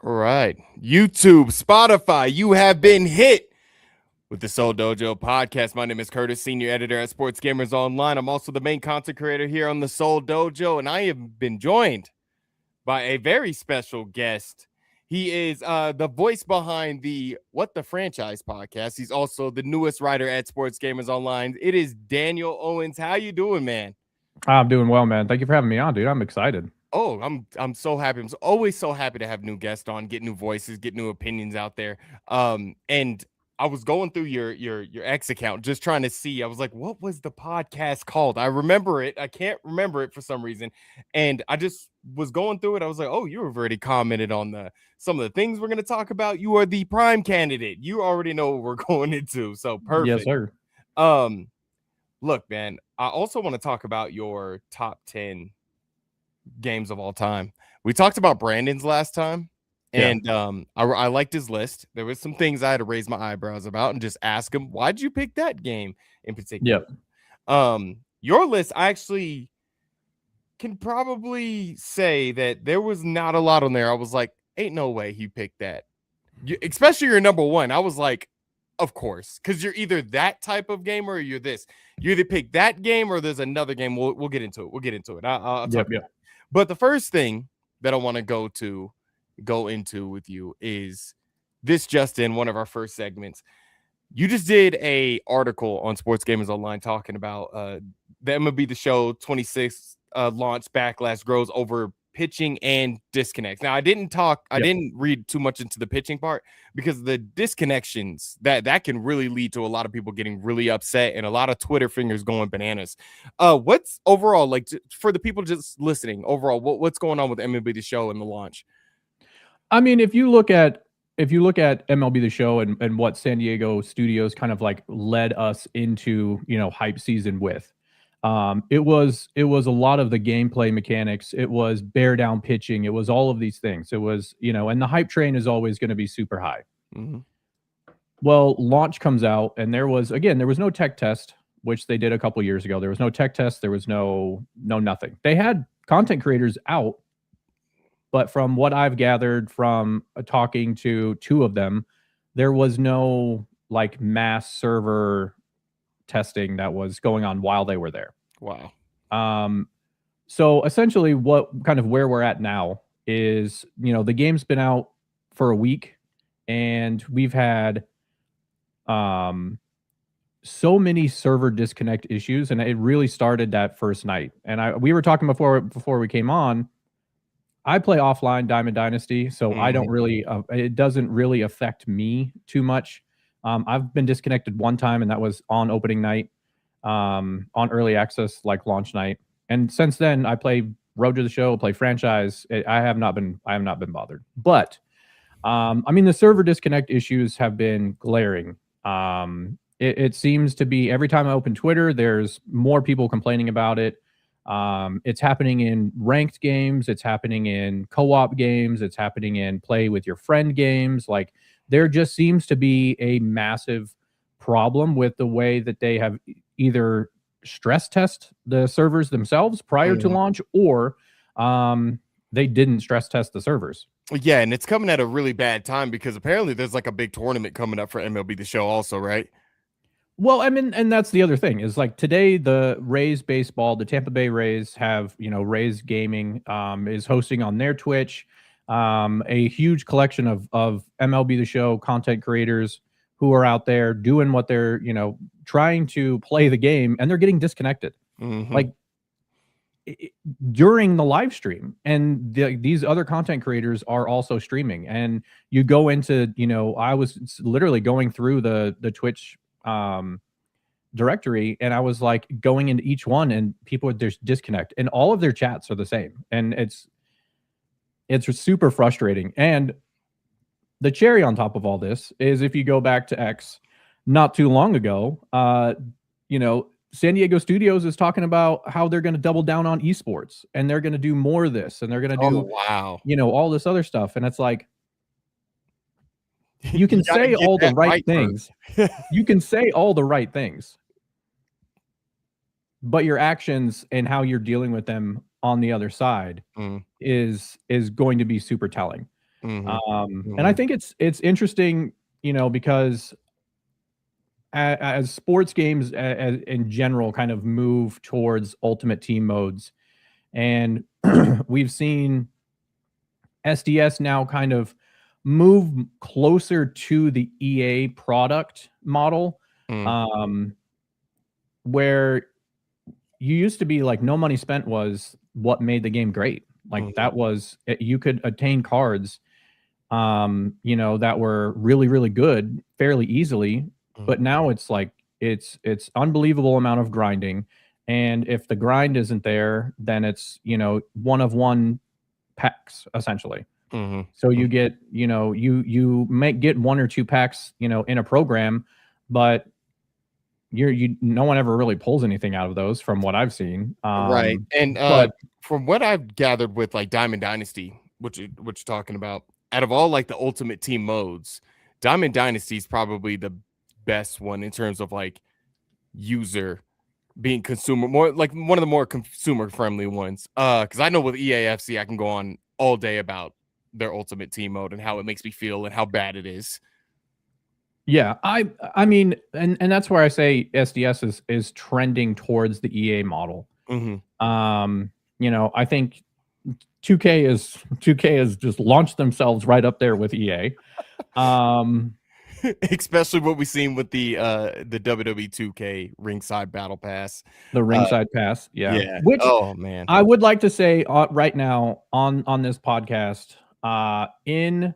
All right. YouTube, Spotify, you have been hit with the Seoul Dojo podcast. My name is Curtis, senior editor at Sports Gamers Online. I'm also the main content creator here on the Seoul Dojo, and I have been joined by a very special guest. He is the voice behind the What the Franchise podcast. He's also the newest writer at Sports Gamers Online. It is Daniel Owens. How you doing, man? I'm doing well, man. Thank you for having me on, dude. I'm excited. Oh, I'm so happy. I'm always so happy to have new guests on, get new voices, get new opinions out there. And I was going through your X account just trying to see. I was like, what was the podcast called? I remember it. I can't remember it for some reason. And I just was going through it. I was like, oh, you've already commented on the some of the things we're gonna talk about. You are the prime candidate. You already know what we're going into. So Yes, perfect. sir. Um, look, man, I also want to talk about your top 10 games of all time. We talked about Brandon's last time, Yeah. and I liked his list. There was some things I had to raise my eyebrows about and just ask him, why'd you pick that game in particular? Yep. Your list, I actually can probably say that there was not a lot on there. I was like, ain't no way he picked that. Especially your number one. I was like, of course, because you're either that type of gamer or you're this. You either pick that game or there's another game. We'll get into it. We'll get into it. I'll talk Yep. about Yep. it. But the first thing that I want to go into with you is this, Justin, one of our first segments. You just did a article on Sports Gamers Online talking about the MLB The Show 26 launch backlash grows over pitching and disconnects. Now, I Yep. didn't read too much into the pitching part because the disconnections that can really lead to a lot of people getting really upset and a lot of Twitter fingers going bananas. What's overall like for the people just listening? Overall, what's going on with MLB The Show and the launch? I mean, if you look at MLB The Show and what San Diego studios kind of like led us into, hype season with, it was a lot of the gameplay mechanics. It was bear down pitching. It was all of these things. It was, and the hype train is always going to be super high. Mm-hmm. Well, launch comes out, and there was no tech test, which they did a couple years ago. There was no tech test. There was no nothing. They had content creators out, but from what I've gathered from talking to two of them, there was no like mass server testing that was going on while they were there. Wow. Um, so essentially, what kind of where we're at now is, the game's been out for a week, and we've had um so many server disconnect issues, and it really started that first night. And we were talking before we came on. I play offline Diamond Dynasty, so I don't Mm-hmm. really it doesn't really affect me too much. I've been disconnected one time, and that was on opening night, on early access, like launch night. And since then, I play Road to the Show, play franchise. I have not been bothered. But I mean, the server disconnect issues have been glaring. It seems to be every time I open Twitter, there's more people complaining about it. It's happening in ranked games. It's happening in co-op games. It's happening in play with your friend games. Like, there just seems to be a massive problem with the way that they have either stress test the servers themselves prior to Mm-hmm. launch, or they didn't stress test the servers. Yeah, and it's coming at a really bad time because apparently there's like a big tournament coming up for MLB The Show also, right? Well, I mean, and that's the other thing is like today, the Rays baseball, the Tampa Bay Rays have, Rays Gaming is hosting on their Twitch a huge collection of MLB The Show content creators who are out there doing what they're, trying to play the game, and they're getting disconnected. Mm-hmm. Like, during the live stream, and these other content creators are also streaming, and you go into, I was literally going through the Twitch directory, and I was like going into each one, and people would just disconnect, and all of their chats are the same, and it's super frustrating. And the cherry on top of all this is, if you go back to X not too long ago, San Diego Studios is talking about how they're going to double down on esports, and they're going to do more of this, and they're going to Oh do, wow. all this other stuff. And it's like, you can gotta say get all the that right right things. first. You can say all the right things, but your actions and how you're dealing with them on the other side Mm. is going to be super telling. And I think it's interesting, because as sports games in general kind of move towards ultimate team modes, and we've seen SDS now kind of move closer to the EA product model, where you used to be like no money spent was what made the game great. Like that was you could attain cards, that were really, really good fairly easily. But now it's like it's unbelievable amount of grinding. And if the grind isn't there, then it's, one of one packs essentially. So you get, you might get one or two packs, in a program, but no one ever really pulls anything out of those from what I've seen. Right. And but from what I've gathered with like Diamond Dynasty, which you're talking about, out of all like the ultimate team modes, Diamond Dynasty is probably the best one in terms of like user being consumer, more like one of the more consumer friendly ones. Because I know with EAFC, I can go on all day about their ultimate team mode and how it makes me feel and how bad it is. Yeah, I mean, and that's where I say SDS is trending towards the EA model. I think 2K has just launched themselves right up there with EA. Especially what we've seen with the WWE 2K ringside battle pass. The ringside pass, yeah. Which, oh man, I would like to say right now on this podcast, in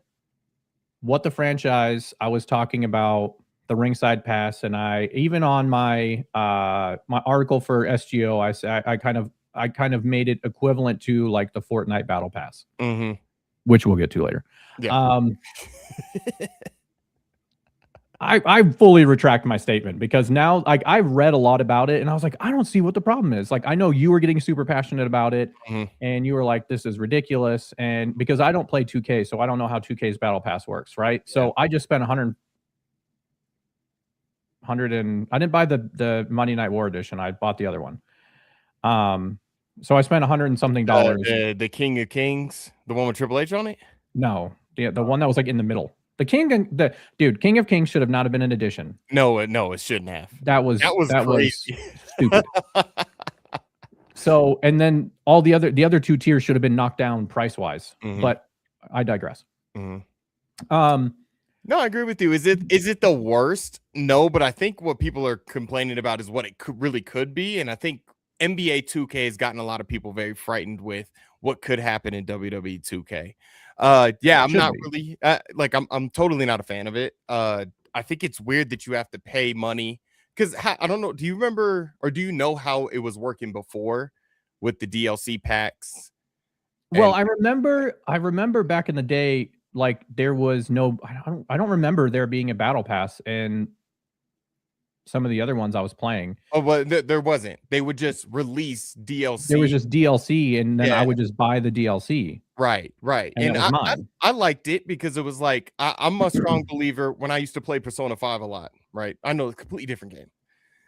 What the Franchise, I was talking about the ringside pass, and I even on my my article for SGO, I kind of made it equivalent to like the Fortnite battle pass, which we'll get to later. Yeah. I fully retract my statement, because now, like, I've read a lot about it and I was like, I don't see what the problem is. Like, I know you were getting super passionate about it, and you were like, this is ridiculous. And because I don't play 2K, so I don't know how 2K's battle pass works, right? Yeah. So I just spent 100 and I didn't buy the Monday Night War edition. I bought the other one. So I spent $100 and something. The King of Kings, the one with Triple H on it? No, the one that was like in the middle. The King of Kings should have not have been an edition. No, it shouldn't have. That was crazy. Stupid. So, and then all the other two tiers should have been knocked down price wise. But I digress. No, I agree with you. Is it the worst? No, but I think what people are complaining about is what it really could be, and I think NBA 2K has gotten a lot of people very frightened with what could happen in WWE 2K. I'm not really I'm totally not a fan of it. I think it's weird that you have to pay money, because I don't know. Do you remember, or do you know how it was working before with the DLC packs? Well, I remember back in the day, like there was no, I don't remember there being a battle pass and some of the other ones I was playing. Oh, well, there wasn't. They would just release DLC. There was just DLC, and then I would just buy the DLC. Right. And I liked it because it was like, I'm a strong believer when I used to play Persona 5 a lot, right? I know it's a completely different game.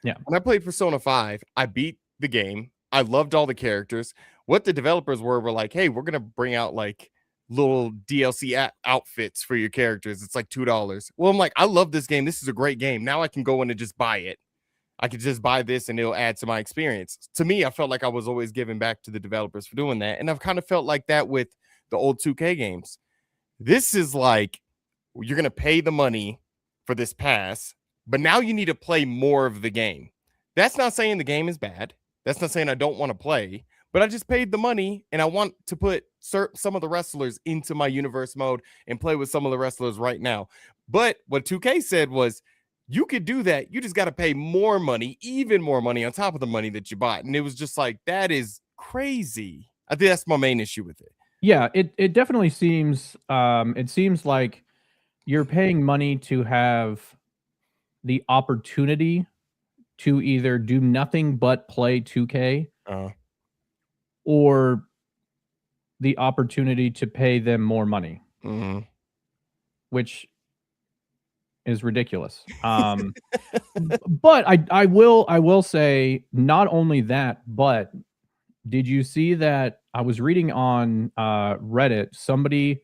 Yeah. When I played Persona 5, I beat the game. I loved all the characters. What the developers were like, hey, we're going to bring out like little DLC outfits for your characters. It's like $2. Well, I'm like, I love this game. This is a great game. Now I can go in and just buy it. I could just buy this and it'll add to my experience. To me, I felt like I was always giving back to the developers for doing that. And I've kind of felt like that with the old 2K games. This is like, you're going to pay the money for this pass, but now you need to play more of the game. That's not saying the game is bad. That's not saying I don't want to play, but I just paid the money and I want to put some of the wrestlers into my universe mode and play with some of the wrestlers right now. But what 2K said was, you could do that. You just got to pay more money, even more money on top of the money that you bought. And it was just like, that is crazy. I think that's my main issue with it. Yeah, it definitely seems, it seems like you're paying money to have the opportunity to either do nothing but play 2K, or the opportunity to pay them more money, which is ridiculous. But I will say, not only that, but did you see that I was reading on Reddit, somebody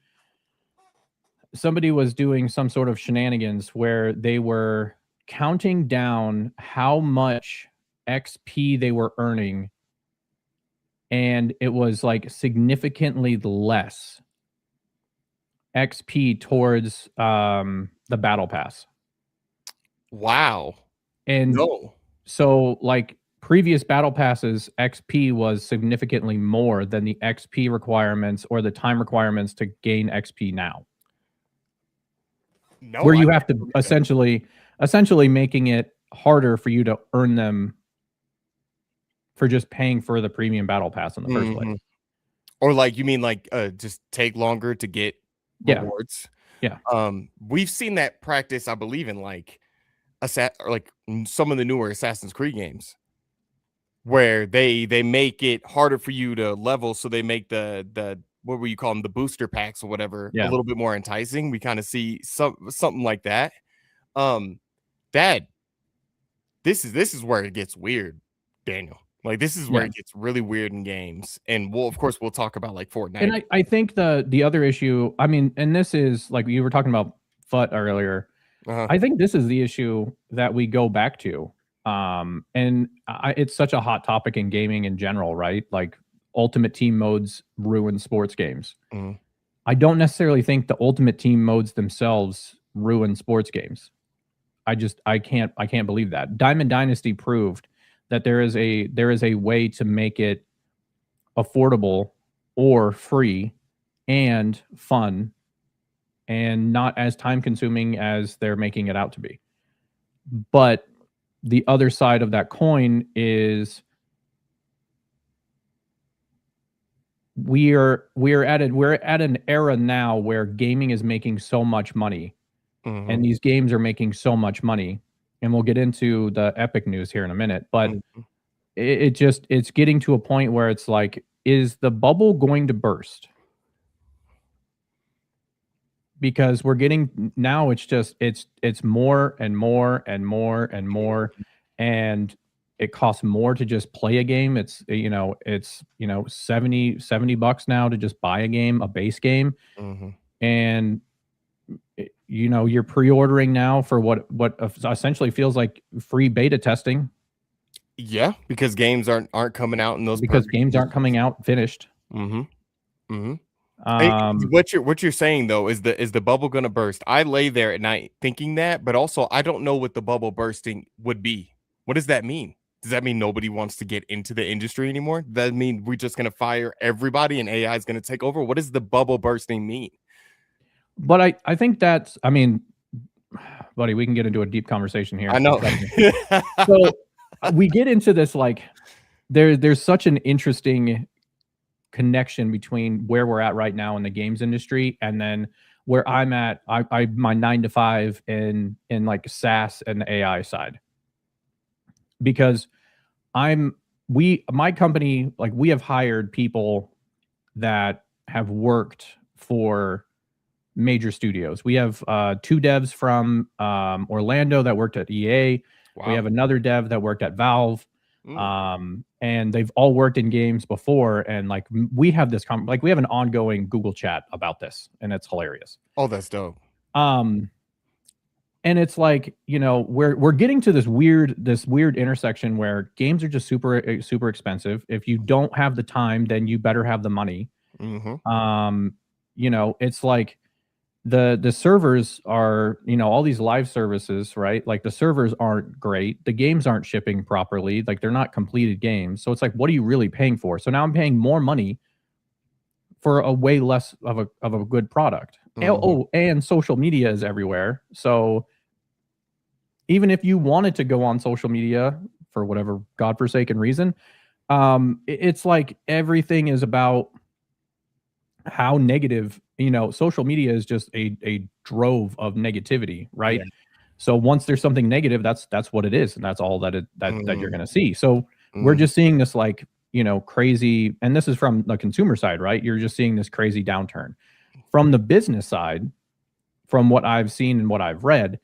somebody was doing some sort of shenanigans where they were counting down how much XP they were earning, and it was like significantly less XP towards the battle pass. Wow. And No. so like previous battle passes, XP was significantly more than the XP requirements or the time requirements to gain XP now. No, Where I you didn't have to believe that. essentially making it harder for you to earn them for just paying for the premium battle pass in the first place. Mhm. Or like you mean like just take longer to get Yeah. rewards. Yeah. We've seen that practice, I believe, in like some of the newer Assassin's Creed games where they make it harder for you to level, so they make the what were you call them, the booster packs or whatever, a Yeah. little bit more enticing. We kind of see something like that. Um, that this is where it gets weird, Daniel. Like this is where Yeah. it gets really weird in games, and we'll of course we'll talk about like And Fortnite. I think the other issue, I mean, and this is like you were talking about FUT earlier. Uh-huh. I think this is the issue that we go back to. It's such a hot topic in gaming in general, right? Like ultimate team modes ruin sports games. Mhm. I don't necessarily think the ultimate team modes themselves ruin sports games. I can't believe that. Diamond Dynasty proved that there is a way to make it affordable or free and fun and not as time consuming as they're making it out to be. But the other side of that coin is we're at an era now where gaming is making so much money Mhm. and these games are making so much money, and we'll get into the Epic news here in a minute, but Mhm. it's getting to a point where it's like, is the bubble going to burst? Because we're getting now, it's more and more and more and more, and it costs more to just play a game. It's 70 bucks now to just buy a game, a base game. Mhm. And you're pre-ordering now for what essentially feels like free beta testing Yeah, because games aren't coming out in those because perfect games aren't coming conditions. out finished. Mhm. Mhm. Hey, Um, what you're saying though is the bubble gonna burst? I lay there at night thinking that, but also I don't know what the bubble bursting would be. What does that mean? Does that mean nobody wants to get into the industry anymore? Does that mean we're just gonna fire everybody and AI is gonna take over? What does the bubble bursting mean? but I think that's, I mean, buddy, we can get into a deep conversation I here. know. Trust me. So we get into this like there's such an interesting connection between where we're at right now in the games industry and then where I'm at. I my 9 to 5 in like SaaS and the AI side, because I'm we my company, like, we have hired people that have worked for major studios. We have 2 devs from Orlando that worked at EA. We Wow. have another dev that worked at Valve. Mm. And they've all worked in games before. And like we have this like we have an ongoing Google chat about this, and it's hilarious. Oh, that's dope. Um, and it's like, we're getting to this weird intersection where games are just super expensive. If you don't have the time, then you better have the money. Mhm. Um, it's like the servers are, all these live services, right? Like the servers aren't great, the games aren't shipping properly, like they're not completed games. So it's like, what are you really paying for? So now I'm paying more money for a way less of a good product. Mhm. And social media is everywhere. So even if you wanted to go on social media for whatever godforsaken reason, it's like everything is about how negative, social media is just a drove of negativity, Yeah. right? So once there's something negative, that's what it is, and that's all that you're Mhm. going to see. So we're Mhm. just seeing this like, crazy, and this is from the consumer side, right? You're just seeing this crazy downturn. From the business side, from what I've seen and what I've read,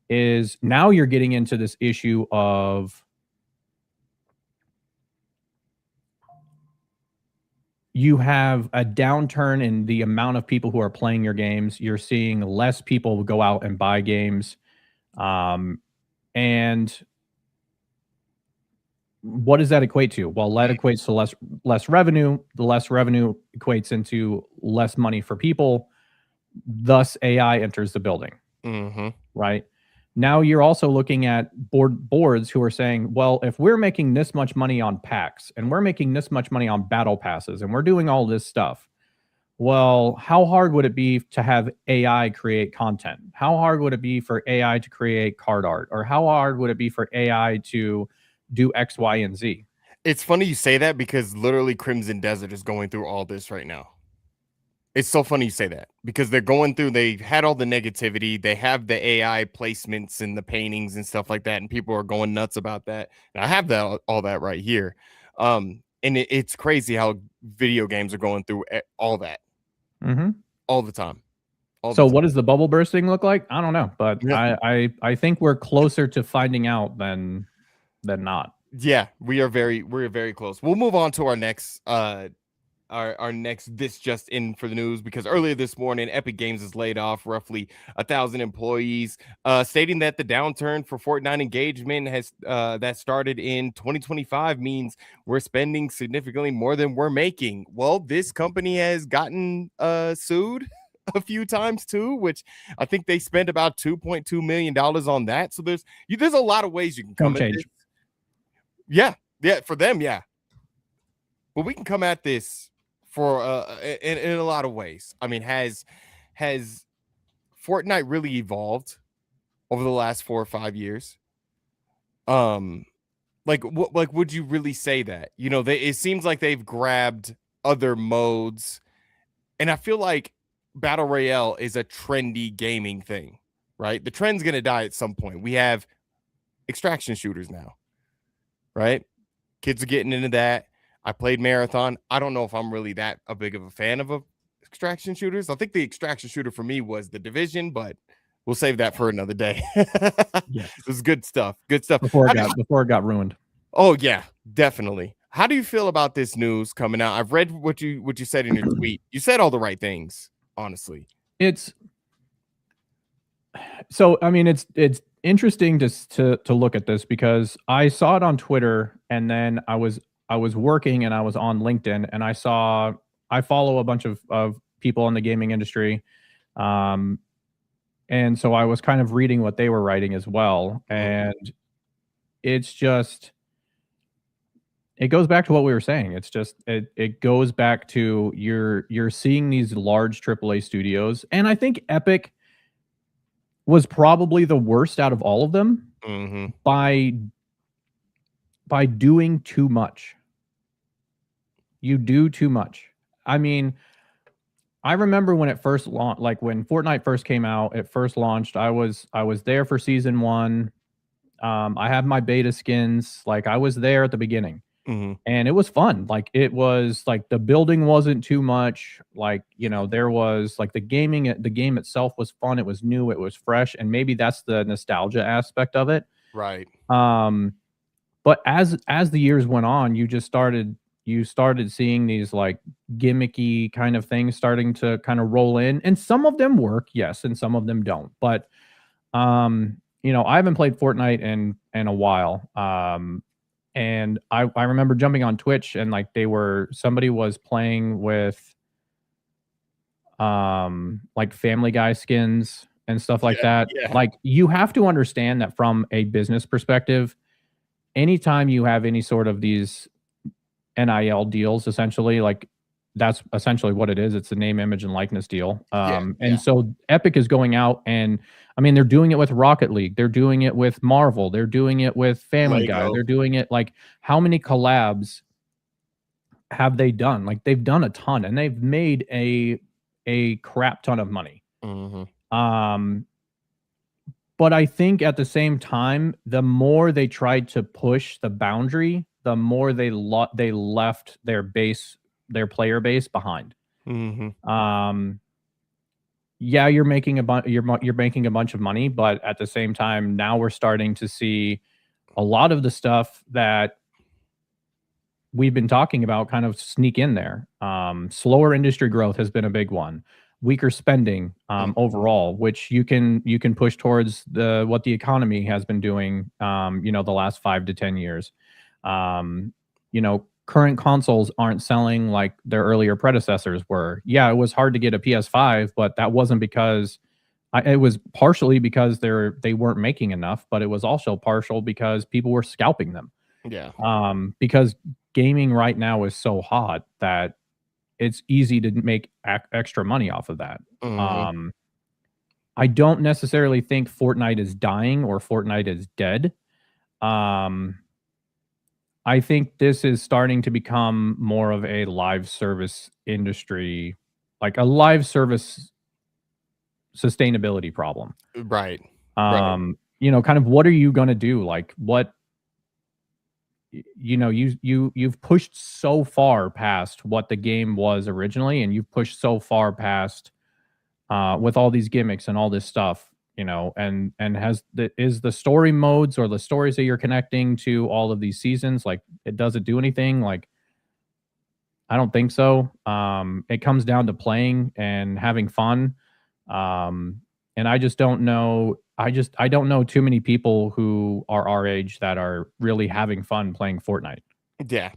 is now you're getting into this issue of you have a downturn in the amount of people who are playing your games. You're seeing less people go out and buy games. And what does that equate to? Well, that equates to less revenue. The less revenue equates into less money for people. Thus, AI enters the building. Right? Now you're also looking at boards who are saying, well, if we're making this much money on packs and we're making this much money on battle passes and we're doing all this stuff, well, how hard would it be to have AI create content? How hard would it be for AI to create card art? Or how hard would it be for AI to do X, Y, and Z? It's funny you say that because literally Crimson Desert is going through all this right now. It's so funny you say that because they've had all the negativity. They have the AI placements and the paintings and stuff like that. And people are going nuts about that. And I have all that right here. And it's crazy how video games are going through all that all the time. So what does the bubble bursting look like? I don't know, but yeah. I think we're closer to finding out than not. Yeah, we're very close. We'll move on to our next our next this just in for the news, because earlier this morning Epic Games has laid off roughly 1,000 employees, stating that the downturn for Fortnite engagement has that started in 2025 means we're spending significantly more than we're making. Well, this company has gotten sued a few times too, which I think they spent about $2.2 million on that. So there's a lot of ways you can come at this. Yeah, for them, yeah. But we can come at this for in a lot of ways. I mean, has Fortnite really evolved over the last 4 or 5 years? Like would you really say that? You know, it seems like they've grabbed other modes, and I feel like Battle Royale is a trendy gaming thing, right? The trend's gonna die at some point. We have extraction shooters now, right? Kids are getting into that. I played Marathon. I don't know if I'm really that big of a fan of extraction shooters. I think the extraction shooter for me was The Division, but we'll save that for another day. Yeah, it was good stuff. Good stuff. Before it got ruined. Oh yeah, definitely. How do you feel about this news coming out? I've read what you said in your tweet. You said all the right things, honestly. It's interesting to look at this, because I saw it on Twitter, and then I was working and I was on LinkedIn, and I follow a bunch of people in the gaming industry. And so I was kind of reading what they were writing as well. And it's just, it goes back to what we were saying. It's just, it goes back to you're seeing these large AAA studios. And I think Epic was probably the worst out of all of them by doing too much. You do too much. I mean, I remember when it first launched, like when Fortnite first came out, it first launched. I was there for season 1. I have my beta skins. Like, I was there at the beginning, and it was fun. Like, it was like the building wasn't too much. Like, you know, there was like the game itself was fun. It was new. It was fresh, and maybe that's the nostalgia aspect of it. Right. But as the years went on, you started seeing these like gimmicky kind of things starting to kind of roll in, and some of them work, yes, and some of them don't. But you know, I haven't played Fortnite in a while. And I remember jumping on Twitch, and like somebody was playing with like Family Guy skins and stuff like that. Yeah. Like, you have to understand that from a business perspective, anytime you have any sort of these NIL deals, essentially, like, that's essentially what it is. It's a name, image, and likeness deal. So Epic is going out, and I mean, they're doing it with Rocket League. They're doing it with Marvel. They're doing it with Family Guy. They're doing it, like, how many collabs have they done? Like, they've done a ton, and they've made a crap ton of money. But I think at the same time, the more they tried to push the boundary, the more they left their player base behind. Yeah, you're making a bunch of money, but at the same time, now we're starting to see a lot of the stuff that we've been talking about kind of sneak in there. Slower industry growth has been a big one. Weaker spending overall, which you can push towards what the economy has been doing, the last 5 to 10 years. Current consoles aren't selling like their earlier predecessors were. Yeah, it was hard to get a PS5, but that wasn't because it was partially because they weren't making enough, but it was also partial because people were scalping them. Yeah. Because gaming right now is so hot that it's easy to make extra money off of that. Mhm. I don't necessarily think Fortnite is dying or Fortnite is dead. I think this is starting to become more of a live service industry, like a live service sustainability problem. Right. Right. Kind of what are you going to do? Like what you've pushed so far past what the game was originally, and you've pushed so far past with all these gimmicks and all this stuff, and is the story modes or the stories that you're connecting to all of these seasons, like does it do anything? Like I don't think so. It comes down to playing and having fun. And I just don't know. I don't know too many people who are our age that are really having fun playing Fortnite. Yeah.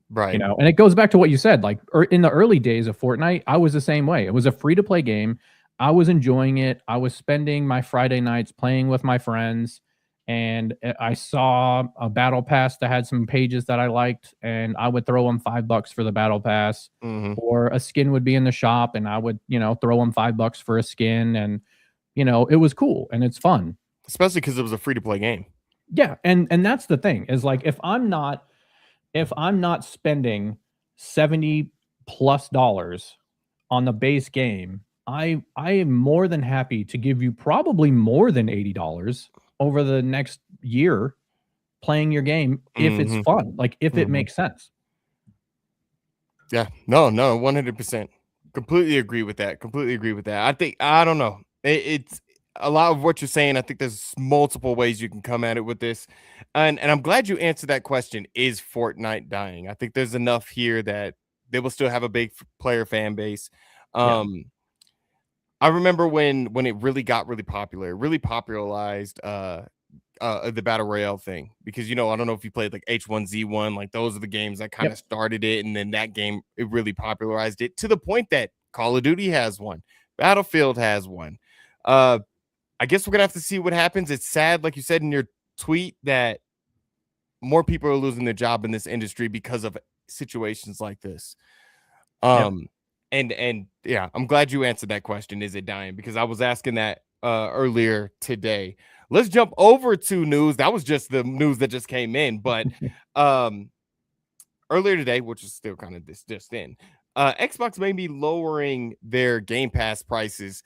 Right. And it goes back to what you said. Like in the early days of Fortnite, I was the same way. It was a free to play game. I was enjoying it. I was spending my Friday nights playing with my friends, and I saw a battle pass that had some pages that I liked, and I would throw them $5 for the battle pass, Mhm. or a skin would be in the shop, and I would throw them $5 for a skin, and it was cool and it's fun. Especially because it was a free to play game. Yeah, and that's the thing is like if I'm not spending 70 plus dollars on the base game, I am more than happy to give you probably more than $80 over the next year playing your game if it's Mhm. fun, like if it Mhm. makes sense. Yeah. No, 100%. Completely agree with that. Completely agree with that. I don't know. It's a lot of what you're saying. I think there's multiple ways you can come at it with this. And I'm glad you answered that question. Is Fortnite dying? I think there's enough here that they will still have a big player fan base. Yeah. I remember when it really got really popular, it really popularized the battle royale thing, because I don't know if you played like H1Z1, like those are the games that kind of Yep. started it, and then that game it really popularized it to the point that Call of Duty has one, Battlefield has one. I guess we're gonna have to see what happens. It's sad, like you said in your tweet, that more people are losing their job in this industry because of situations like this. Yep. Um, and yeah, I'm glad you answered that question. Is it dying? Because I was asking that earlier today. Let's jump over to news. That was just the news that just came in, but um, earlier today, which is still kind of this just in, Xbox may be lowering their Game Pass prices.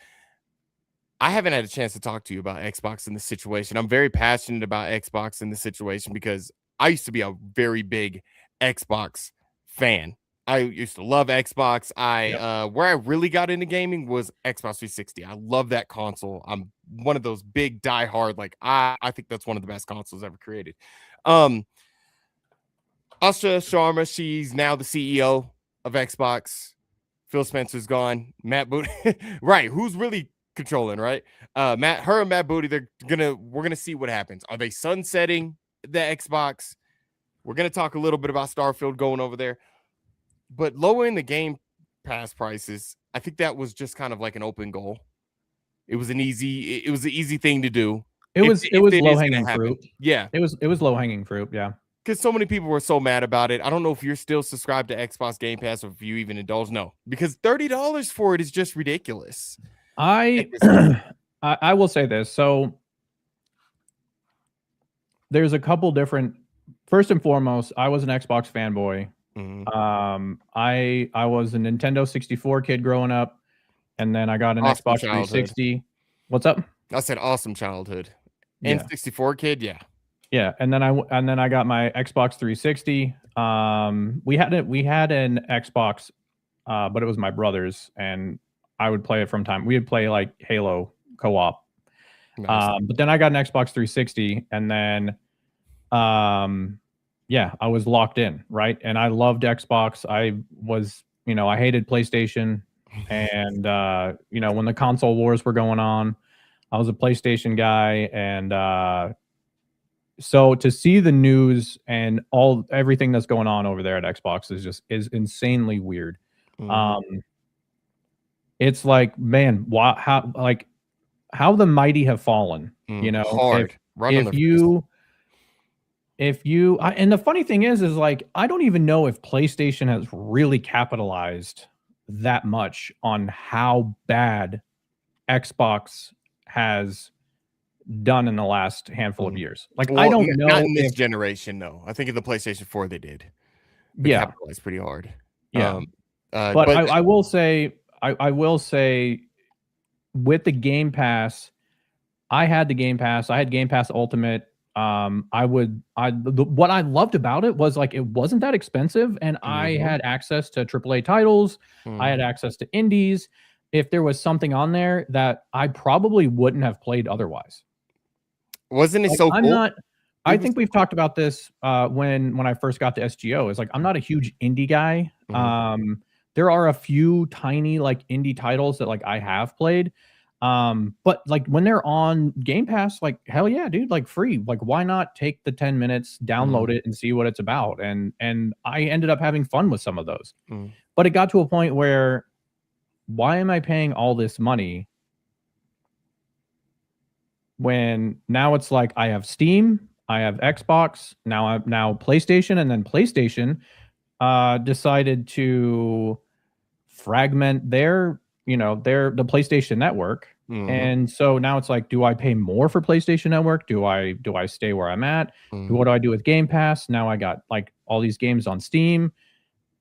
I haven't had a chance to talk to you about Xbox in this situation. I'm very passionate about Xbox in this situation because I used to be a very big Xbox fan. I used to love Xbox. Yep. Where I really got into gaming was Xbox 360. I love that console. I'm one of those big diehard, like I think that's one of the best consoles ever created. Um Asha Sharma, she's now the CEO of Xbox. Phil Spencer's gone. Matt Booty, right? Who's really controlling, right? Her and Matt Booty. We're gonna see what happens. Are they sunsetting the Xbox? We're gonna talk a little bit about Starfield going over there, but lowering the Game Pass prices, I think that was just kind of like an open goal. It was an easy thing to do. It was If it low is gonna hanging happen, fruit. yeah. It was low hanging fruit. Yeah. Because so many people were so mad about it. I don't know if you're still subscribed to Xbox Game Pass or if you even indulge. No, because $30 for it is just ridiculous at I this point. I will say this. So there's a couple different. First and foremost, I was an Xbox fanboy. Mhm. I was a Nintendo 64 kid growing up, and then I got an Awesome Xbox childhood. 360. What's up? I said awesome childhood. Yeah. N64 kid, yeah. Yeah, and then I got my Xbox 360. We had an Xbox, but it was my brother's, and I would play it from time. We would play like Halo co-op. Nice. But then I got an Xbox 360, and then yeah, I was locked in, right? And I loved Xbox. I was, I hated PlayStation. And when the console wars were going on, I was a PlayStation guy. And so to see the news and everything that's going on over there at Xbox is insanely weird. Um, it's like, man, how the mighty have fallen. Hard. Right on If their you and the funny thing is like, I don't even know if PlayStation has really capitalized that much on how bad Xbox has done in the last handful of years. Like, I don't know not in this generation, no. I think in the PlayStation 4 they did. They capitalized pretty hard. Yeah. But I will say, with the Game Pass, I had the Game Pass. I had Game Pass Ultimate. What I loved about it was like, it wasn't that expensive, and I had access to AAA titles. I had access to indies. If there was something on there that I probably wouldn't have played otherwise. Wasn't it so cool? I think we've talked about this when I first got to SGO. Is like, I'm not a huge indie guy. There are a few tiny like indie titles that like I have played. But like when they're on Game Pass, like, hell yeah, dude, like free. Like, why not take the 10 minutes, download it, and see what it's about? And I ended up having fun with some of those. But it got to a point where, why am I paying all this money when now it's like I have Steam, I have Xbox, now PlayStation, and then PlayStation decided to fragment their the PlayStation Network. And so now it's like, do I pay more for PlayStation Network? Do I stay where I'm at? What do I do with Game Pass? Now I got like all these games on Steam.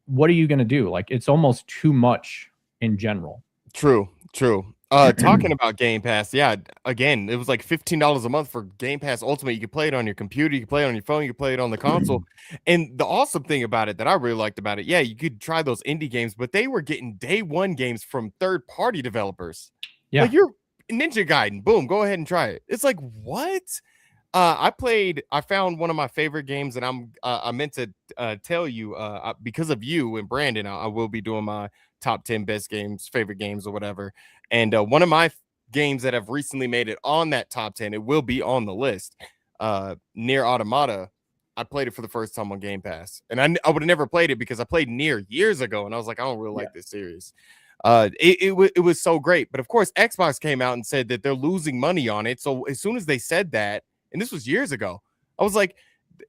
What are you going to do? Like, it's almost too much in general. True. Talking about Game Pass, yeah, again, it was like $15 a month for Game Pass Ultimate. You could play it on your computer, you could play it on your phone, you could play it on the console. And the awesome thing about it that I really liked about it, yeah, you could try those indie games, but they were getting day one games from third-party developers. Yeah. Like, you're Ninja Gaiden, boom, go ahead and try it. It's like, what? I found one of my favorite games, and I meant to tell you, because of you and Brandon, I will be doing my top 10 best games, favorite games, or whatever. And one of my games that have recently made it on that top 10, it will be on the list. Near Automata, I played it for the first time on Game Pass, and I would have never played it because I played Near years ago, and I was like, I don't really like this series. It was so great, but of course, Xbox came out and said that they're losing money on it. So as soon as they said that, and this was years ago, I was like,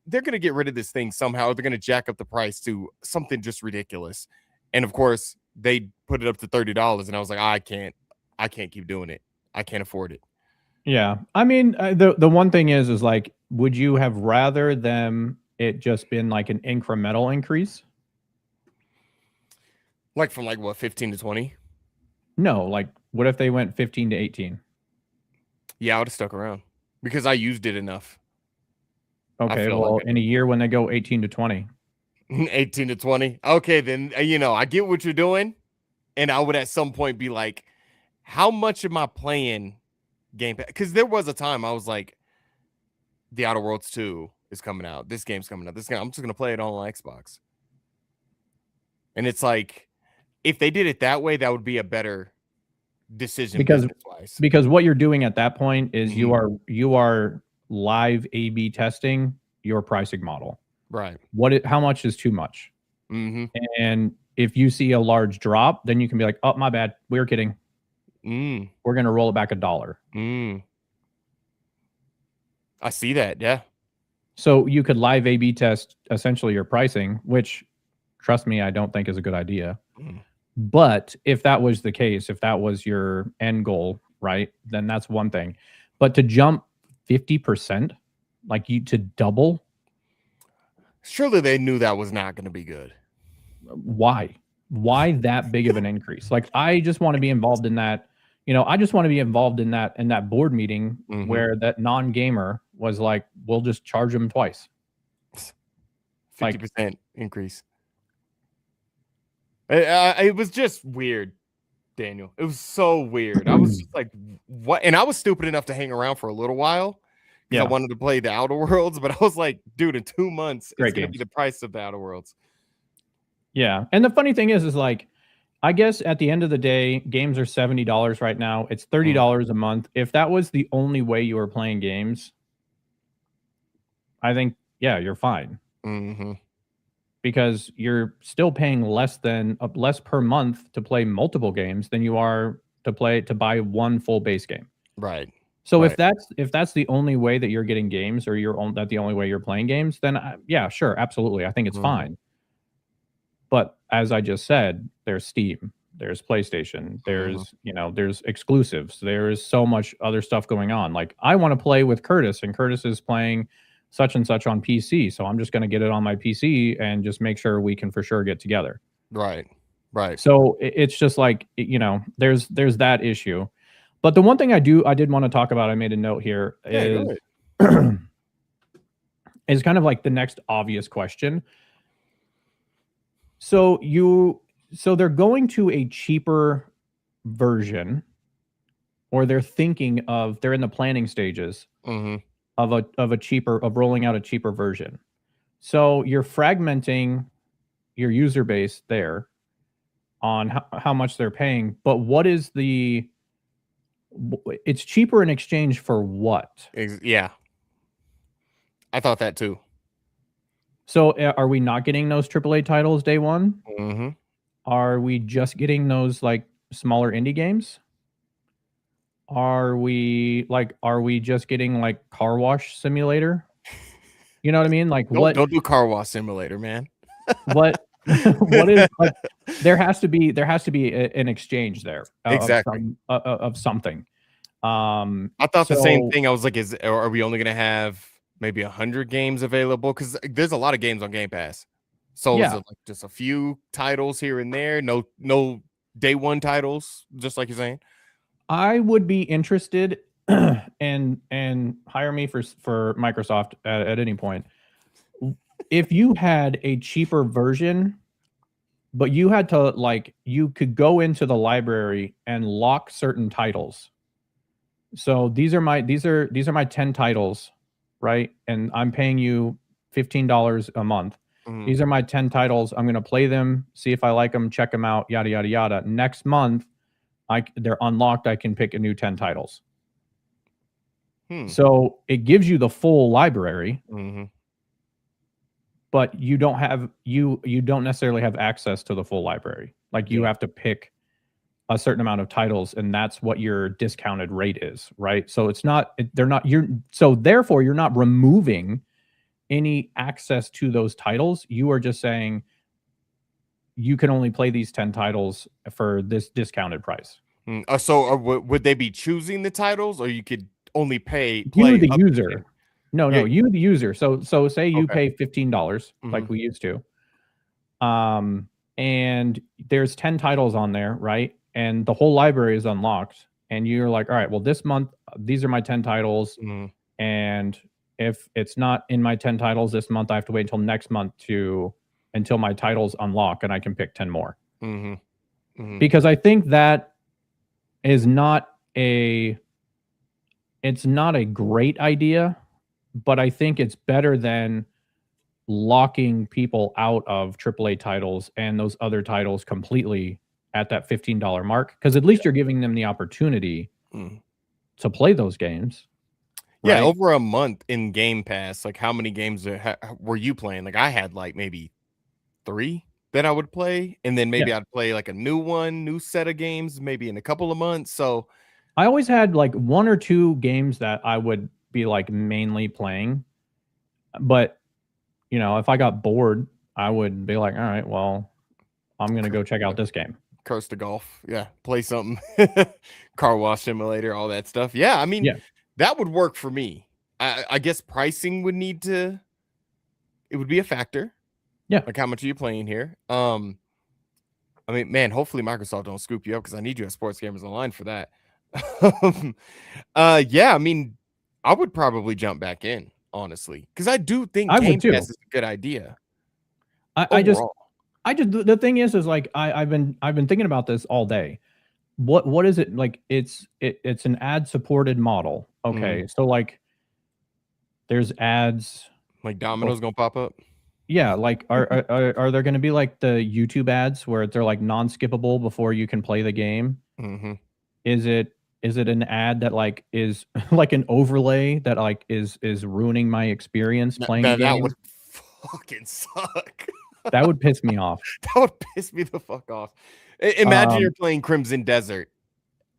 they're going to get rid of this thing somehow. They're going to jack up the price to something just ridiculous. And of course, they put it up to $30. And I was like, I can't keep doing it. I can't afford it. Yeah. I mean, the one thing is like, would you have rather it just been like an incremental increase? Like from like what, 15 to 20? No, like what if they went 15 to 18? Yeah, I would have stuck around because I used it enough. Okay, well, like in a year when they go 18 to 20. 18 to 20. Okay, then, I get what you're doing. And I would at some point be like, how much am I playing Game Pass? Because there was a time I was like, The Outer Worlds 2 is coming out. This game's coming out. I'm just going to play it on Xbox. And it's like, if they did it that way, that would be a better decision because what you're doing at that point is you are live A/B testing your pricing model. Right. How much is too much? And if you see a large drop, then you can be like, oh, my bad, we were kidding. We're gonna roll it back $1. I see that. Yeah. So you could live A/B test essentially your pricing, which, trust me, I don't think is a good idea. But if that was the case, if that was your end goal, right, then that's one thing. But to jump 50%, like to double. Surely they knew that was not going to be good. Why that big of an increase? Like, I just want to be involved in that. I just want to be involved in that board meeting where that non-gamer was like, we'll just charge them twice. 50% increase. It was just weird, Daniel. It was so weird. I was just like, what? And I was stupid enough to hang around for a little while because I Yeah, wanted to play the Outer Worlds, but I was like, dude, in 2 months, it's great gonna be games. the price of the Outer Worlds. Yeah, and the funny thing is like, I guess at the end of the day, games are $70 right now. It's $30 a month. If that was the only way you were playing games, I think, yeah, you're fine. Mm-hmm. Because you're still paying less per month to play multiple games than you are to buy one full base game. Right. So Right. if that's the only way that you're getting games, or that the only way you're playing games, then yeah, sure, absolutely, I think it's fine. But as I just said, there's Steam, there's PlayStation, there's there's exclusives, there's so much other stuff going on. Like, I want to play with Curtis, and Curtis is playing such and such on PC, so I'm just going to get it on my PC and just make sure we can for sure get together. Right. Right. So it's just like, there's that issue. But the one thing I did want to talk about, I made a note here, Yeah, is is kind of like the next obvious question. So they're going to a cheaper version, or they're in the planning stages of rolling out a cheaper version. So you're fragmenting your user base there on how much they're paying, but what is it's cheaper in exchange for what? Yeah. I thought that too. So are we not getting those AAA titles day one? Mm-hmm. Are we just getting those like smaller indie games? Are we just getting like Car Wash Simulator? You know what I mean? Like, Don't do Car Wash Simulator, man. what is like, there has to be an exchange there Exactly. of something. I thought the same thing. I was like, are we only gonna have maybe 100 games available? Because there's a lot of games on Game Pass. So is Yeah, it like just a few titles here and there? No day one titles, just like you're saying. I would be interested and hire me for Microsoft at any point. If you had a cheaper version, but you had to you could go into the library and lock certain titles. So these are my 10 titles, right? And I'm paying you $15 a month. These are my 10 titles. I'm going to play them, see if I like them, check them out, yada yada yada. Next month, they're unlocked. I can pick a new 10 titles. So it gives you the full library, but you don't necessarily have access to the full library. Like, you have to pick a certain amount of titles, and that's what your discounted rate is, right? So therefore you're not removing any access to those titles. You are just saying you can only play these 10 titles for this discounted price. So would they be choosing the titles, or you could only play You, the user. No, you, the user. So say you pay $15 like we used to. And there's 10 titles on there, right? And the whole library is unlocked. And you're like, all right, well, this month, these are my 10 titles. And if it's not in my 10 titles this month, I have to wait until next month until my titles unlock and I can pick 10 more. Because I think that is it's not a great idea, but I think it's better than locking people out of AAA titles and those other titles completely at that $15 mark, because at least you're giving them the opportunity to play those games. Yeah, right? over a month in Game Pass. Like, how many games were you playing? Like, I had like maybe 3 that I would play, and then maybe I'd play like a new set of games maybe in a couple of months. So I always had like 1 or 2 games that I would be like mainly playing, but if I got bored, I would be like, all right, well, I'm gonna go check out this game. Curse to Golf, yeah, play something. Car Wash Simulator, all that stuff. Yeah, I mean, that would work for me. I guess pricing would it would be a factor. Yeah, like, how much are you playing here? I mean, man, hopefully Microsoft don't scoop you up, because I need you at Sports Gamers Online for that. Yeah, I mean, I would probably jump back in, honestly, because I do think Game Pass is a good idea. I just the thing is like, I've been thinking about this all day. What is it like? It's an ad supported model. Okay, so like, there's ads. Like Domino's gonna pop up. Yeah, like are there going to be like the YouTube ads where they're like non-skippable before you can play the game? Mm-hmm. Is it an ad that like is like an overlay that like is ruining my experience playing the That game? would fucking suck. That would piss me off. That would piss me the fuck off. Imagine you're Um, playing Crimson Desert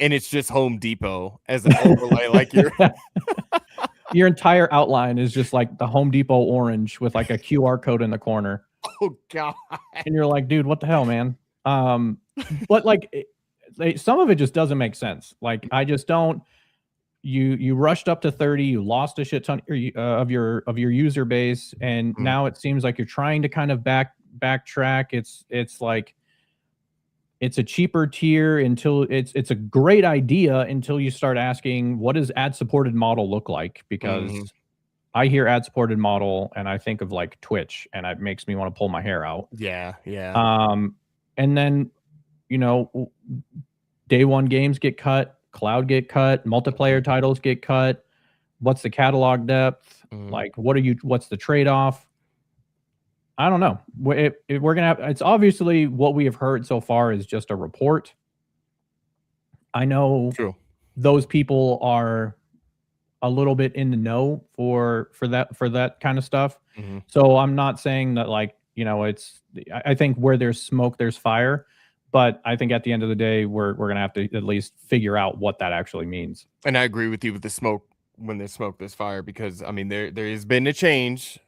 and it's just Home Depot as an overlay, like you're your entire outline is just like the Home Depot orange with like a QR code in the corner. oh god. And you're like, dude, what the hell, man? But like some of it just doesn't make sense. Like I just don't. You rushed up to 30, you lost a shit ton of your user base, and now it seems like you're trying to kind of backtrack. It's like it's a cheaper tier until it's a great idea until you start asking what does ad supported model look like, because I hear ad supported model and I think of like Twitch and it makes me want to pull my hair out. Yeah. And then day one games get cut, cloud get cut, multiplayer titles get cut. What's the catalog depth? Like, what's the trade-off? I don't know. We're gonna have. It's obviously what we have heard so far is just a report. I know those people are a little bit in the know for that kind of stuff. So I'm not saying that like it's. I think where there's smoke, there's fire. But I think at the end of the day, we're gonna have to at least figure out what that actually means. And I agree with you with the smoke. When there's smoke, there's fire, because I mean there has been a change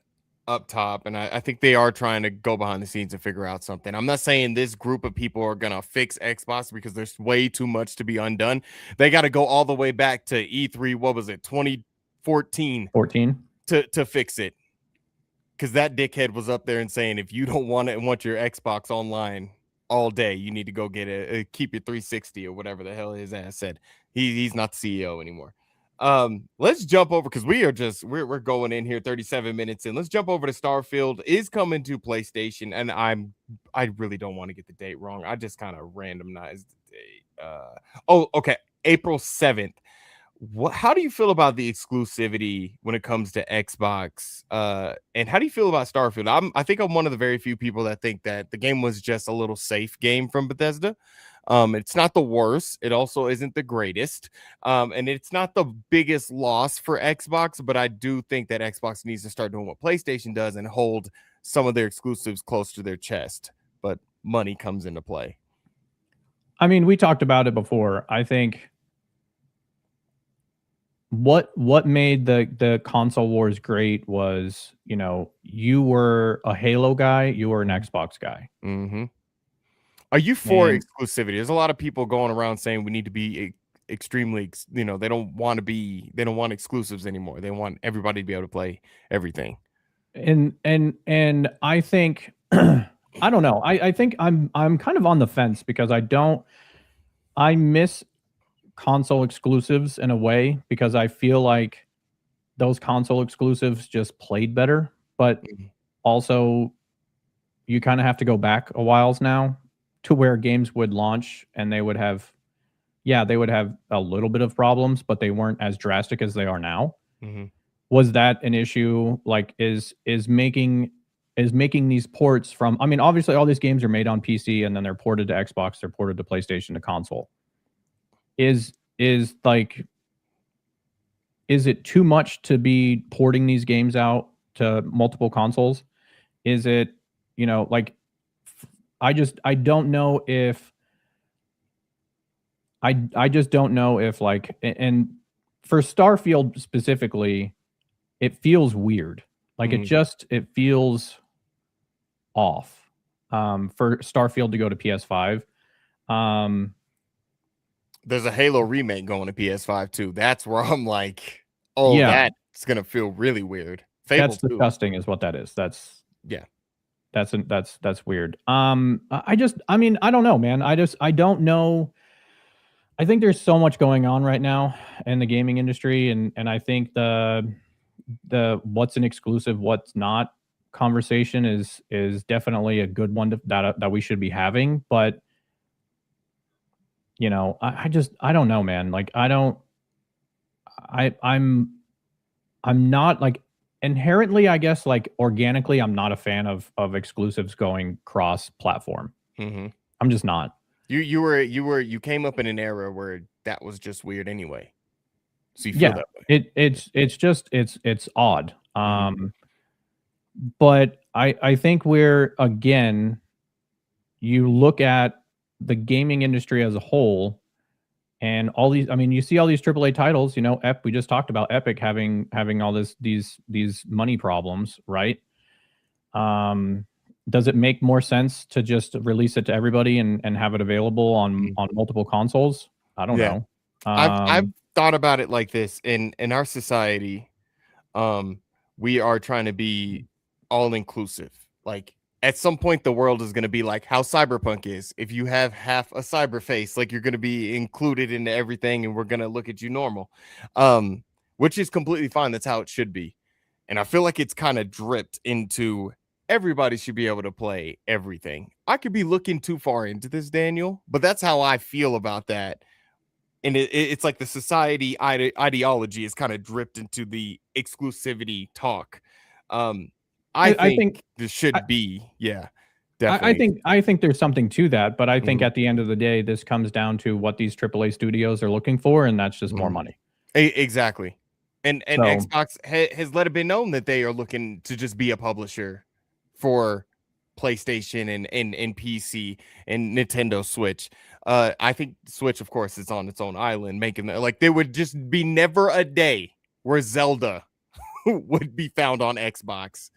up top, and I think they are trying to go behind the scenes and figure out something. I'm not saying this group of people are gonna fix Xbox, because there's way too much to be undone. They got to go all the way back to E3. What was it, 2014? 14 to fix it, because that dickhead was up there and saying if you don't want it and want your Xbox online all day, you need to go get keep your 360 or whatever the hell his ass said. He's not the CEO anymore. Let's jump over, because we're going in here 37 minutes in. Let's jump over to Starfield is coming to PlayStation, and I really don't want to get the date wrong. I just kind of randomized the date. Okay, April 7th. How do you feel about the exclusivity when it comes to Xbox? And how do you feel about Starfield? I think I'm one of the very few people that think that the game was just a little safe game from Bethesda. It's not the worst. It also isn't the greatest. And it's not the biggest loss for Xbox, but I do think that Xbox needs to start doing what PlayStation does and hold some of their exclusives close to their chest. But money comes into play. I mean, we talked about it before. I think what made the console wars great was, you were a Halo guy, you were an Xbox guy. Are you for exclusivity? There's a lot of people going around saying we need to be extremely, they don't want exclusives anymore. They want everybody to be able to play everything. And I think I don't know. I think I'm kind of on the fence, because I miss console exclusives in a way, because I feel like those console exclusives just played better, but also you kind of have to go back a whiles now to where games would launch and they would have a little bit of problems, but they weren't as drastic as they are now. Was that an issue? Like is making these ports from, I mean, obviously all these games are made on PC and then they're ported to Xbox, they're ported to PlayStation, to console. Is it too much to be porting these games out to multiple consoles? Is it, I don't know if I just don't know if like, and for Starfield specifically, it feels weird. Like it feels off for Starfield to go to PS5. There's a Halo remake going to PS5 too. That's where I'm like, that's gonna feel really weird. Fable that's disgusting, is what that is. That's weird. I mean, I don't know, man. I don't know. I think there's so much going on right now in the gaming industry, and I think the what's an exclusive, what's not conversation is definitely a good one that we should be having. But I don't know, man. Like I'm not like, inherently, I guess, like organically, I'm not a fan of exclusives going cross platform. Mm-hmm. I'm just not. You came up in an era where that was just weird anyway. So you feel Yeah, that way. it's odd. Mm-hmm. But I think we're again, you look at the gaming industry as a whole, and all these. I mean, you see all these AAA titles. You know, we just talked about Epic having all these money problems, right? Um, does it make more sense to just release it to everybody and have it available on multiple consoles? I don't Yeah. know. I've thought about it like this in our society. Um, we are trying to be all inclusive. Like at some point, the world is going to be like how Cyberpunk is. If you have half a cyber face, like you're going to be included into everything, and we're going to look at you normal, which is completely fine. That's how it should be. And I feel like it's kind of dripped into everybody should be able to play everything. I could be looking too far into this, Daniel, but that's how I feel about that. And it's like the society ideology is kind of dripped into the exclusivity talk. Um, I I think think there I, should be, yeah, I definitely. think there's something to that, but I think Mhm, at the end of the day, this comes down to what these AAA studios are looking for, and that's just more mhm. money. Exactly. And So Xbox has let it be known that they are looking to just be a publisher for PlayStation and PC and Nintendo Switch. I think Switch, of course, is on its own island, making like there would just be never a day where Zelda would be found on Xbox.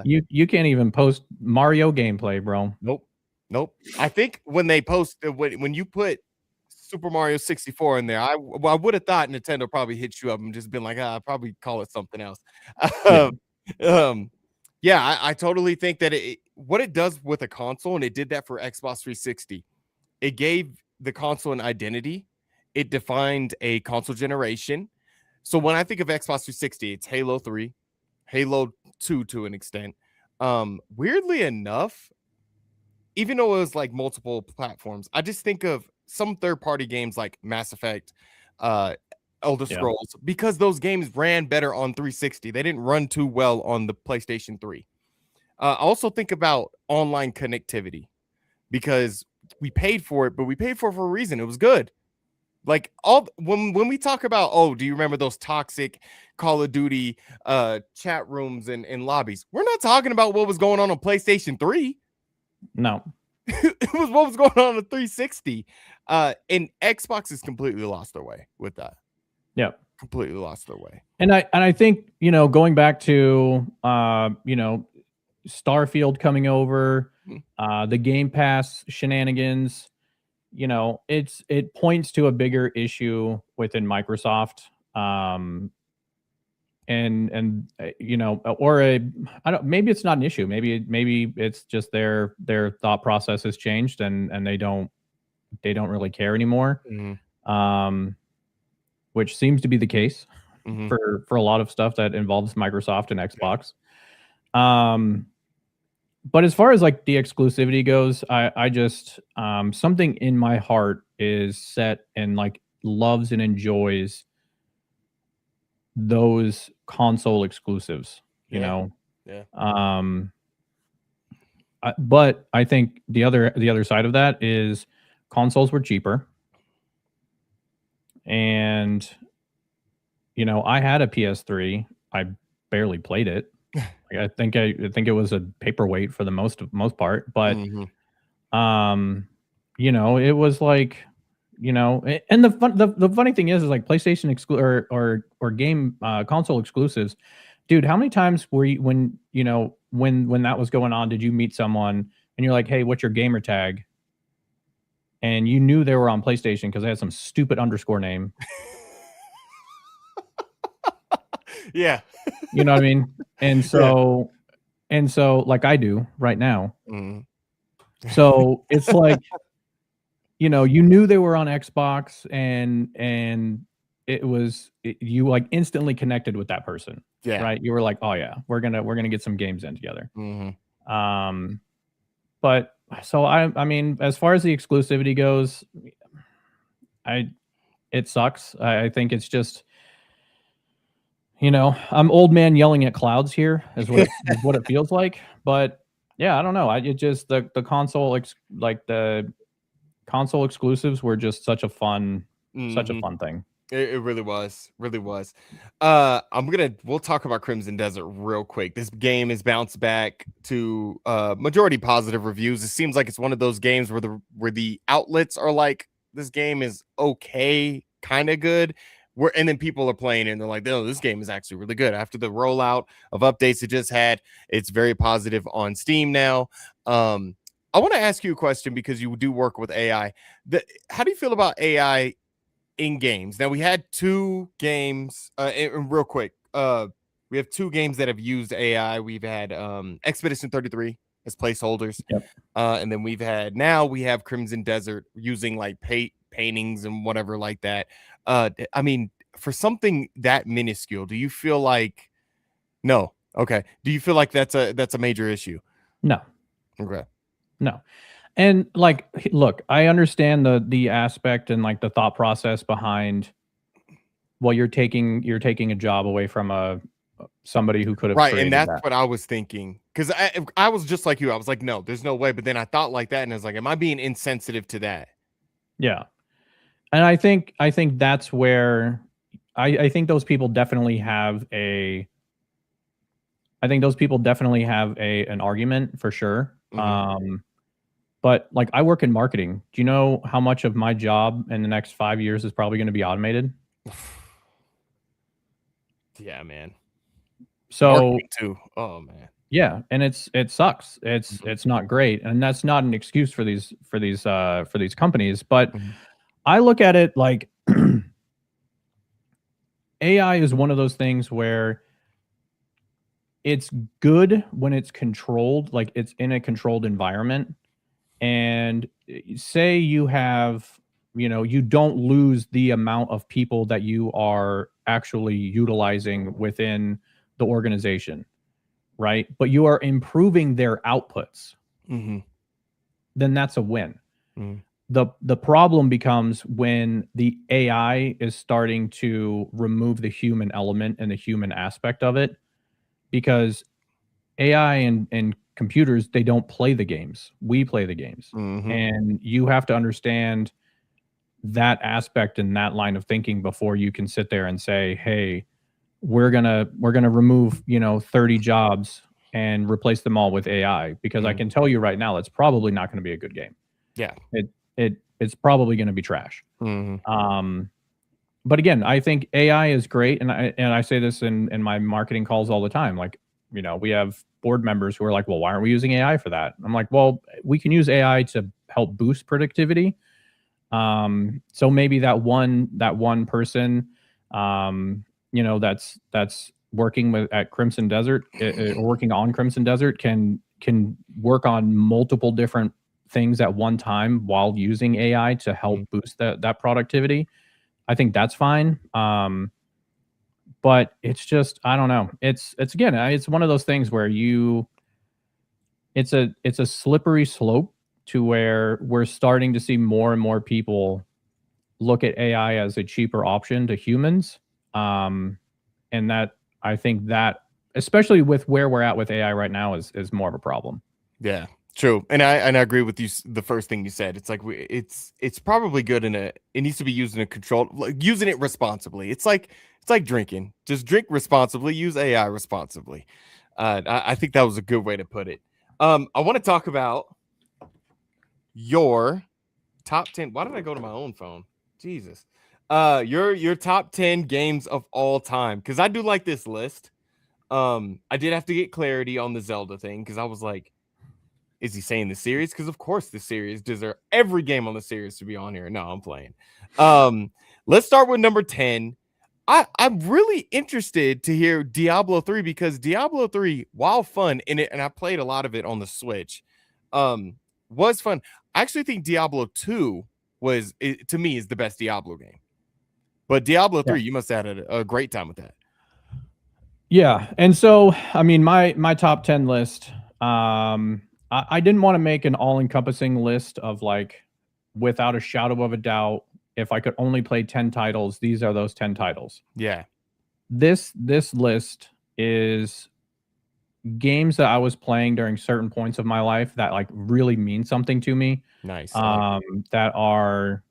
you can't even post Mario gameplay, bro. Nope. Nope. I think when they post when you put Super Mario 64 in there, I would have thought Nintendo probably hit you up and just been like, probably call it something else. Yeah, um, um, yeah, I totally think that what it does with a console, and it did that for Xbox 360, it gave the console an identity. It defined a console generation. So when I think of Xbox 360, it's Halo 3, Halo 2 to an extent. Weirdly enough, even though it was like multiple platforms, I just think of some third-party games like Mass Effect, uh, Elder yeah. Scrolls, because those games ran better on 360. They didn't run too well on the PlayStation 3. I also think about online connectivity because we paid for it, but we paid for it for a reason. It was good. Like all when we talk about, oh, do you remember those toxic Call of Duty chat rooms and lobbies? We're not talking about what was going on PlayStation 3. No. It was what was going on 360. And Xbox has completely lost their way with that. Yeah. Completely lost their way. And I think, you know, going back to you know, Starfield coming over, Mhm. the Game Pass shenanigans, you know, it points to a bigger issue within Microsoft. You know, or a I don't, maybe it's not an issue. Maybe it's just their thought process has changed and they don't really care anymore. Mhm. Um, which seems to be the case Mhm. for a lot of stuff that involves Microsoft and Xbox. Um, but as far as like the exclusivity goes, I just something in my heart is set and like loves and enjoys those console exclusives, you Yeah. know. Yeah. Um, but I think the other side of that is consoles were cheaper, and you know I had a PS3. I barely played it. I think it was a paperweight for the most part, but Mhm. um, you know it was like you know, and the funny thing is like PlayStation or game console exclusives, dude. How many times were you when you know when that was going on? Did you meet someone and you're like, hey, what's your gamer tag? And you knew they were on PlayStation because they had some stupid underscore name. Yeah. You know what I mean? And Yeah. so like I do right now. Mhm. So it's like, you know, you knew they were on Xbox and you like instantly connected with that person, Yeah. right? You were like, "Oh yeah, we're gonna get some games in together." Mhm. Um, but so I mean, as far as the exclusivity goes, I it sucks. I think it's just You know, I'm old man yelling at clouds here is what it feels like. But yeah, I don't know. It just the console the console exclusives were just such a fun Hmm. thing. It really was, really was. We'll talk about Crimson Desert real quick. This game is bounced back to majority positive reviews. It seems like it's one of those games where the outlets are like, this game is okay, kind of good. And then people are playing it and they're like, no, this game is actually really good. After the rollout of updates it just had, it's very positive on Steam now. I want to ask you a question because you do work with AI. How do you feel about AI in games? Now we had two games, and real quick, we have two games that have used AI. We've had Expedition 33 as placeholders. Yep. And then we have Crimson Desert using like paintings and whatever like that. I mean, for something that minuscule, do you feel like no? Okay. Do you feel like that's a major issue? No. Okay. No. And like, look, I understand the aspect and like the thought process behind, well, you're taking a job away from somebody who could have Right, and created that's that. what I was thinking, because I was just like you. I was like, no, there's no way. But then I thought like that, and I was like, am I being insensitive to that? Yeah. And I think that's where I think those people definitely have an argument for sure. Mhm. But like, I work in marketing. Do you know how much of my job in the next 5 years is probably going to be automated? Yeah, man. So Marketing too. Oh man. yeah, and it sucks. Mhm. It's not great, and that's not an excuse for these companies. But Mhm. I look at it like AI is one of those things where it's good when it's controlled, like it's in a controlled environment. And say you have, you don't lose the amount of people that you are actually utilizing within the organization, right? But you are improving their outputs, Mhm. then that's a win. Mhm. The problem becomes when the AI is starting to remove the human element and the human aspect of it, because AI and computers, they don't play the games. We play the games. Mhm. And you have to understand that aspect and that line of thinking before you can sit there and say, "Hey, we're gonna remove 30 jobs and replace them all with AI," because I Mhm. can tell you right now, it's probably not going to be a good game. Yeah. It's probably going to be trash. Mhm. Um, but again, I think AI is great, and I say this in my marketing calls all the time. Like, we have board members who are like, "Well, why aren't we using AI for that?" I'm like, "Well, we can use AI to help boost productivity. So maybe that one person, that's working at Crimson Desert, or working on Crimson Desert, can work on multiple different things at one time while using AI to help Mhm. boost that productivity. I think that's fine. But it's just, I don't know. It's again, it's one of those things where it's a slippery slope to where we're starting to see more and more people look at AI as a cheaper option to humans. Um, and that, I think that, especially with where we're at with AI right now, is more of a problem. Yeah. True. And I agree with you. The first thing you said, it's like it's probably good it needs to be used in a controlled, like using it responsibly. It's like drinking. Just drink responsibly. Use AI responsibly. I think that was a good way to put it. I want to talk about your top 10. Why did I go to my own phone? Jesus. Your top 10 games of all time, because I do like this list. I did have to get clarity on the Zelda thing because I was like, is he saying the series? Because of course the series deserve every game on the series to be on here. No, I'm playing. Um, let's start with number 10. I'm really interested to hear Diablo 3, because Diablo 3, while fun in it, and I played a lot of it on the Switch, um, was fun. I actually think Diablo 2 to me, is the best Diablo game. But Diablo Yeah. 3, you must have had a great time with that. Yeah. And so, I mean, my top 10 list, I didn't want to make an all-encompassing list of like, without a shadow of a doubt, if I could only play 10 titles, these are those 10 titles. Yeah. this list is games that I was playing during certain points of my life that like really mean something to me. Nice. I like it. That are,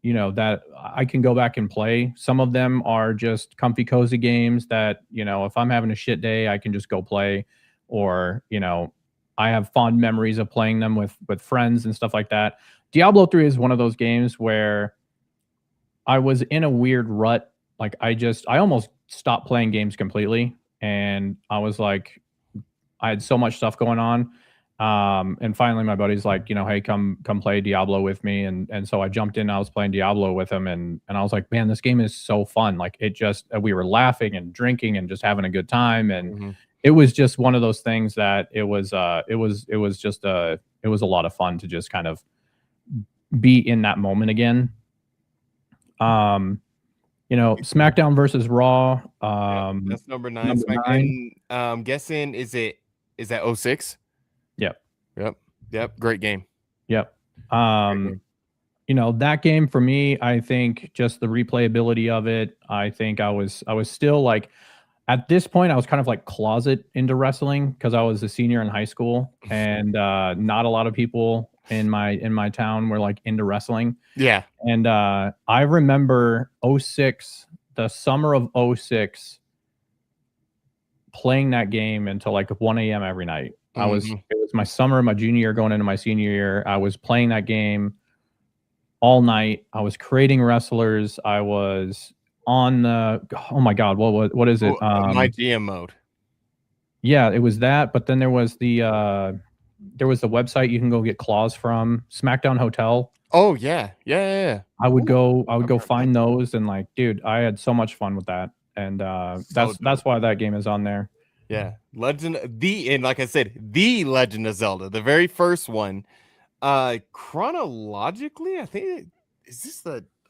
you know, that I can go back and play. Some of them are just comfy cozy games that, you know, if I'm having a shit day, I can just go play, or, you know, I have fond memories of playing them with friends and stuff like that. Diablo 3 is one of those games where I was in a weird rut. Like I almost stopped playing games completely, and I was like, I had so much stuff going on. And finally my buddy's like, you know, hey, come play Diablo with me. And so I jumped in, I was playing Diablo with him, and I was like, man, this game is so fun. Like it just, we were laughing and drinking and just having a good time. And Mm-hmm. it was just one of those things that it was just it was a lot of fun to just kind of be in that moment again. You know, SmackDown versus Raw. That's number 9. Number SmackDown. 9. I'm guessing is that 06? Yep. Yep. Great game. Yep. Great game. You know, that game for me, I think just the replayability of it, I think I was still like, at this point, I was kind of like closet into wrestling because I was a senior in high school, and not a lot of people in my town were like into wrestling. Yeah. And I remember 06, the summer of 06, playing that game until like 1 a.m. every night. Mm-hmm. It was my summer, my junior year, going into my senior year. I was playing that game all night. I was creating wrestlers. I was on the, oh my God, what is it? My GM mode. Yeah, it was that. But then there was the website you can go get claws from, SmackDown Hotel. Oh yeah. I would go find those, and like, dude, I had so much fun with that. And that's why that game is on there. Yeah. And like I said, the Legend of Zelda, the very first one. Chronologically, I think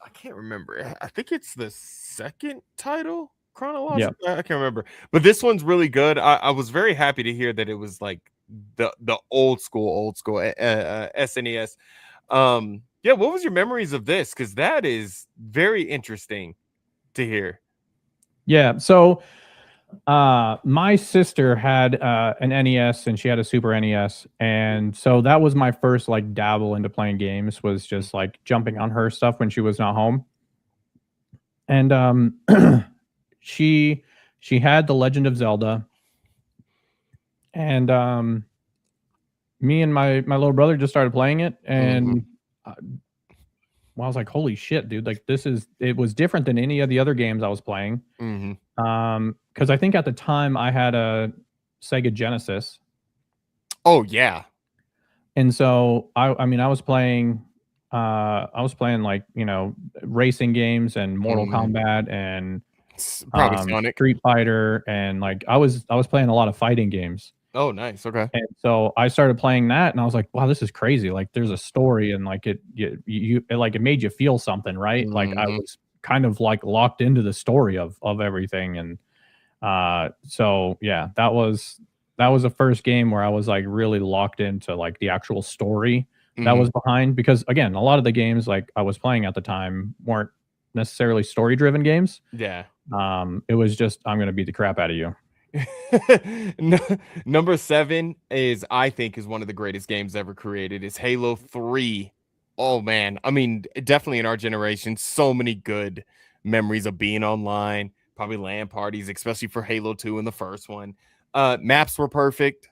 I can't remember. I think it's the second title chronologically. Yeah. I can't remember. But this one's really good. I was very happy to hear that it was like the old school SNES. Yeah, what was your memories of this? Because that is very interesting to hear. Yeah. So my sister had an NES, and she had a Super NES, and so that was my first like dabble into playing games, was just like jumping on her stuff when she was not home. And she had The Legend of Zelda, and me and my little brother just started playing it, and well, I was like, holy shit, dude, like it was different than any of the other games I was playing. Because I think at the time I had a Sega Genesis. Oh yeah. And so I mean I was playing like, you know, racing games and Mortal Kombat and probably Sonic, Street Fighter, and like I was playing a lot of fighting games. Oh nice. Okay. And so I started playing that, and I was like, wow, this is crazy. Like there's a story, and like it made you feel something, right? Like I was kind of like locked into the story of everything. And so yeah, that was the first game where I was like really locked into like the actual story that was behind, because again, a lot of the games like I was playing at the time weren't necessarily story driven games. Yeah. It was just, I'm gonna beat the crap out of you. Number 7 I think is one of the greatest games ever created. Is Halo 3. Oh man, I mean, definitely in our generation, so many good memories of being online, probably LAN parties, especially for Halo 2 and the first one. Maps were perfect.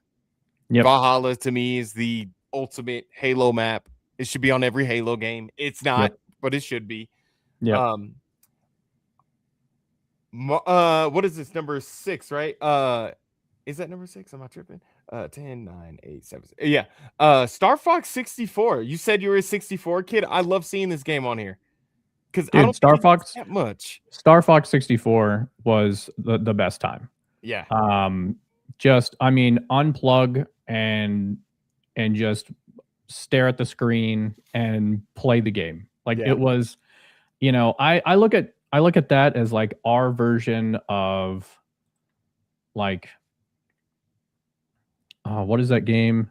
Yep. Valhalla to me is the ultimate Halo map. It should be on every Halo game. It's not, but it should be. Yeah. What is this, number 6, right? Is that number 6? Am I tripping? 10, 9, 8, 7. Yeah. Star Fox 64. You said you were a 64 kid. I love seeing this game on here. Because I don't Star Fox that much. Star Fox 64 was the best time. Yeah. Just, I mean, unplug and just stare at the screen and play the game. Like it was, you know, I look at that as like our version of like, what is that game?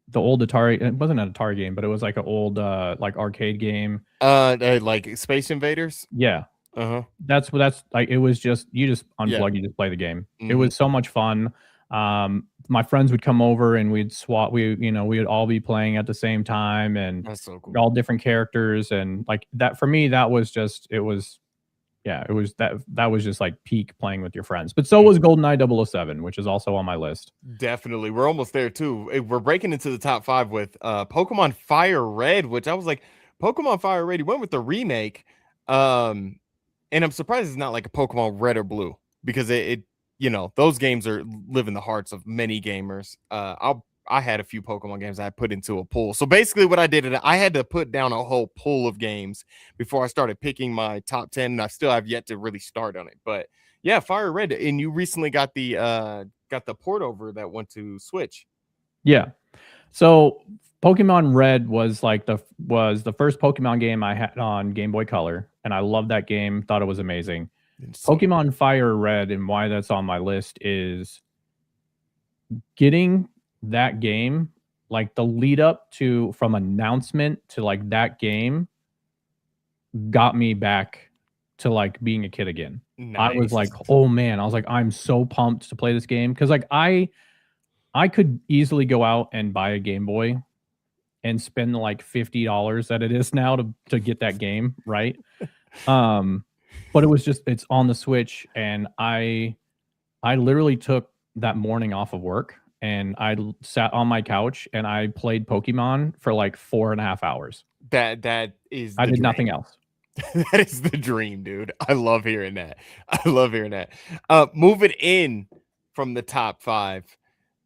The old Atari. It wasn't an Atari game, but it was like an old like arcade game. Like Space Invaders. Yeah. That's like, it was just, you just Yeah. unplug, you just play the game. It Mhm. was so much fun. My friends would come over and we'd swap. We would all be playing at the same time, and That's so cool. all different characters, and like that for me, that was just, it was, yeah, it was that was just like peak playing with your friends. But so was GoldenEye 007, which is also on my list. Definitely. We're almost there too. We're breaking into the top 5 with Pokemon Fire Red, which I was like, Pokemon Fire Red, he went with the remake. Um, and I'm surprised it's not like a Pokemon Red or Blue, because those games are live in the hearts of many gamers. I had a few Pokemon games I put into a pool. So basically what I did is I had to put down a whole pool of games before I started picking my top 10, and I still have yet to really start on it. But yeah, Fire Red, and you recently got the port over that went to Switch. Yeah. So Pokemon Red was the first Pokemon game I had on Game Boy Color, and I loved that game. Thought it was amazing. So Pokemon Fire Red, and why that's on my list is getting that game, like the lead up to from announcement to like that game, got me back to like being a kid again. I was nice. like, oh man, I was like, I'm so pumped to play this game, because like I could easily go out and buy a Game Boy and spend like $50 that it is now to get that game, right? Um, but it was just, it's on the Switch, and I literally took that morning off of work, and sat on my couch and I played Pokemon for like 4.5 hours. That is I the did dream. nothing else. That is the dream, dude. I love hearing that. I love hearing that. Moving in from the top 5.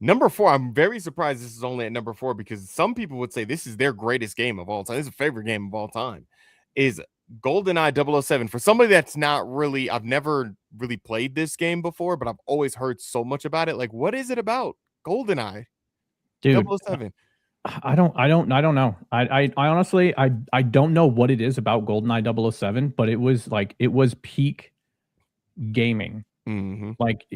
Number 4, I'm very surprised this is only at number 4, because some people would say this is their greatest game of all time. This is a favorite game of all time. Is GoldenEye 007. For somebody that's not really, I've never really played this game before, but I've always heard so much about it. Like, what is it about GoldenEye Dude, 007? I don't know. I honestly, I don't know what it is about GoldenEye 007, but it was like, it was peak gaming. Mm-hmm. Like,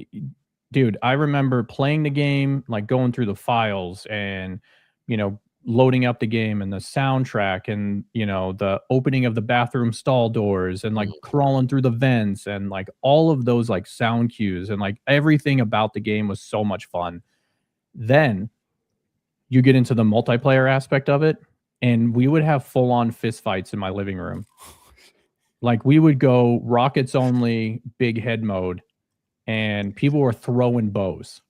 dude, I remember playing the game, like going through the files and, loading up the game, and the soundtrack, and, the opening of the bathroom stall doors, and like crawling through the vents, and like all of those like sound cues, and like everything about the game was so much fun. Then you get into the multiplayer aspect of it, and we would have full on fist fights in my living room. Like, we would go rockets only, big head mode, and people were throwing bows.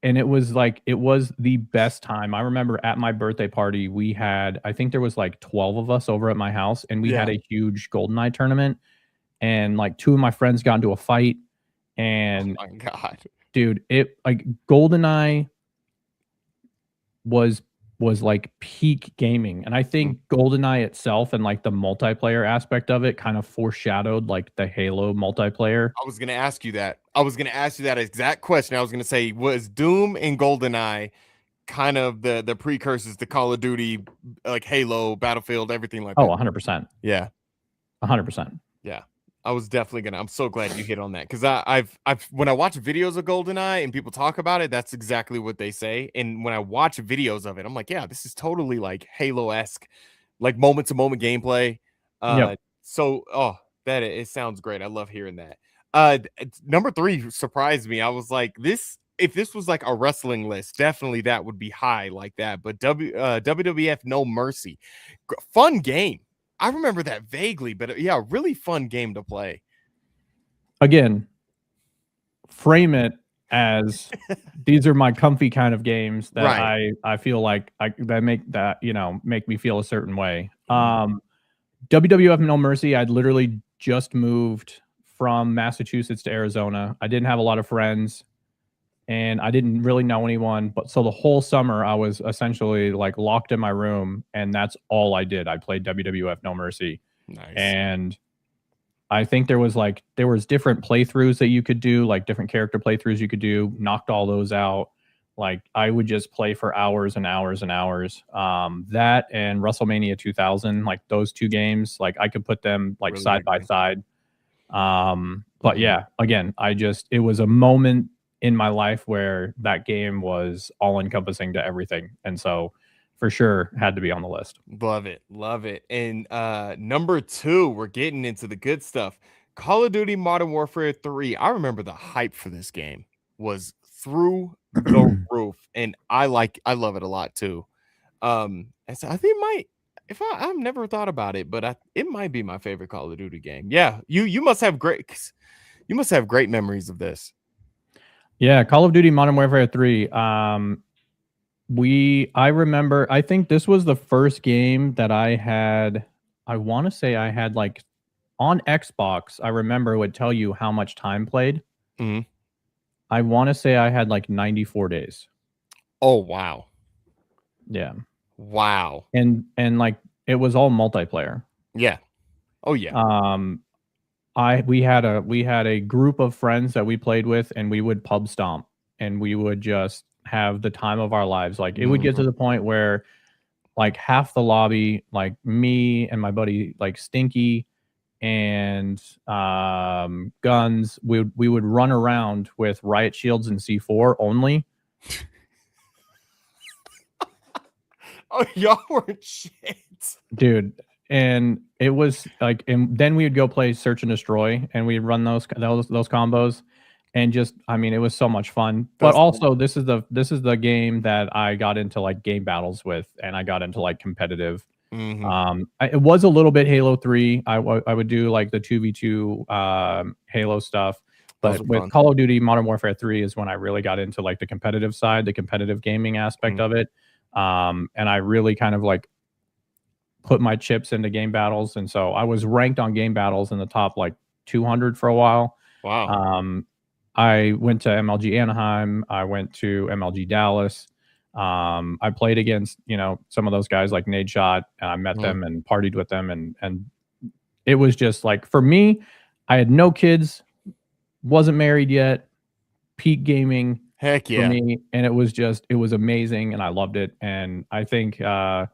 And it was like, it was the best time. I remember at my birthday party, we had, I think there was like 12 of us over at my house, and we had a huge GoldenEye tournament. And like 2 of my friends got into a fight. And Oh my God. dude, it like GoldenEye was like peak gaming. And I think GoldenEye itself and like the multiplayer aspect of it kind of foreshadowed like the Halo multiplayer. I was gonna ask you that. I was gonna ask you that exact question. I was gonna say, was Doom and GoldenEye kind of the precursors to Call of Duty, like Halo, Battlefield, everything like Oh, that? 100%. Yeah, 100%. yeah. I was definitely gonna. I'm so glad you hit on that, because I've when I watch videos of GoldenEye and people talk about it, that's exactly what they say. And when I watch videos of it, I'm like, yeah, this is totally like Halo-esque, like moment to moment gameplay. Yep. That it sounds great. I love hearing that. Number 3 surprised me. I was like, if this was like a wrestling list, definitely that would be high like that. But WWF No Mercy, fun game. I remember that vaguely, but yeah, really fun game to play. Again, frame it as these are my comfy kind of games that Right. I feel like that make me feel a certain way. WWF No Mercy, I'd literally just moved from Massachusetts to Arizona. I didn't have a lot of friends, and I didn't really know anyone. But so the whole summer, I was essentially like locked in my room, and that's all I did. I played WWF No Mercy. Nice. And I think there was different playthroughs that you could do, like different character playthroughs you could do. Knocked all those out. Like, I would just play for hours and hours and hours. That and WrestleMania 2000, like those 2 games, like I could put them like Really side good by game. side. But yeah, again, it was a moment in my life where that game was all encompassing to everything. And so for sure had to be on the list. Love it. Love it. And number 2, we're getting into the good stuff. Call of Duty Modern Warfare 3. I remember the hype for this game was through the roof, and I love it a lot too. And so I think it might, if I've never thought about it, but it might be my favorite Call of Duty game. Yeah, you must have great memories of this. Yeah, Call of Duty Modern Warfare 3. I remember, I think this was the first game that I want to say I had like on Xbox. I remember it would tell you how much time played. Mm-hmm. I want to say I had like 94 days. Oh, wow. Yeah. Wow. And like it was all multiplayer. Yeah. Oh yeah. We had a group of friends that we played with, and we would pub stomp, and we would just have the time of our lives. Like it would get to the point where like half the lobby, like me and my buddy like Stinky and Guns, we would run around with riot shields and C4 only. Oh, y'all were shit, dude. And it was like, and then we would go play Search and Destroy, and we'd run those combos, and just, I mean, it was so much fun. But also, this is the game that I got into like game battles with, and I got into like competitive. Mm-hmm. It was a little bit Halo 3. I would do like the 2v2 Halo stuff, but with Call of Duty Modern Warfare 3 is when I really got into like the competitive side, the competitive gaming aspect of it. And I really kind of like put my chips into game battles, and so I was ranked on game battles in the top like 200 for a while. Wow. I went to MLG Anaheim. I went to MLG Dallas. I played against, you know, some of those guys like Nade Shot, and I met them and partied with them, and it was just like, for me, I had no kids, wasn't married yet, peak gaming. Heck yeah. For me, and it was amazing, and I loved it. And I think that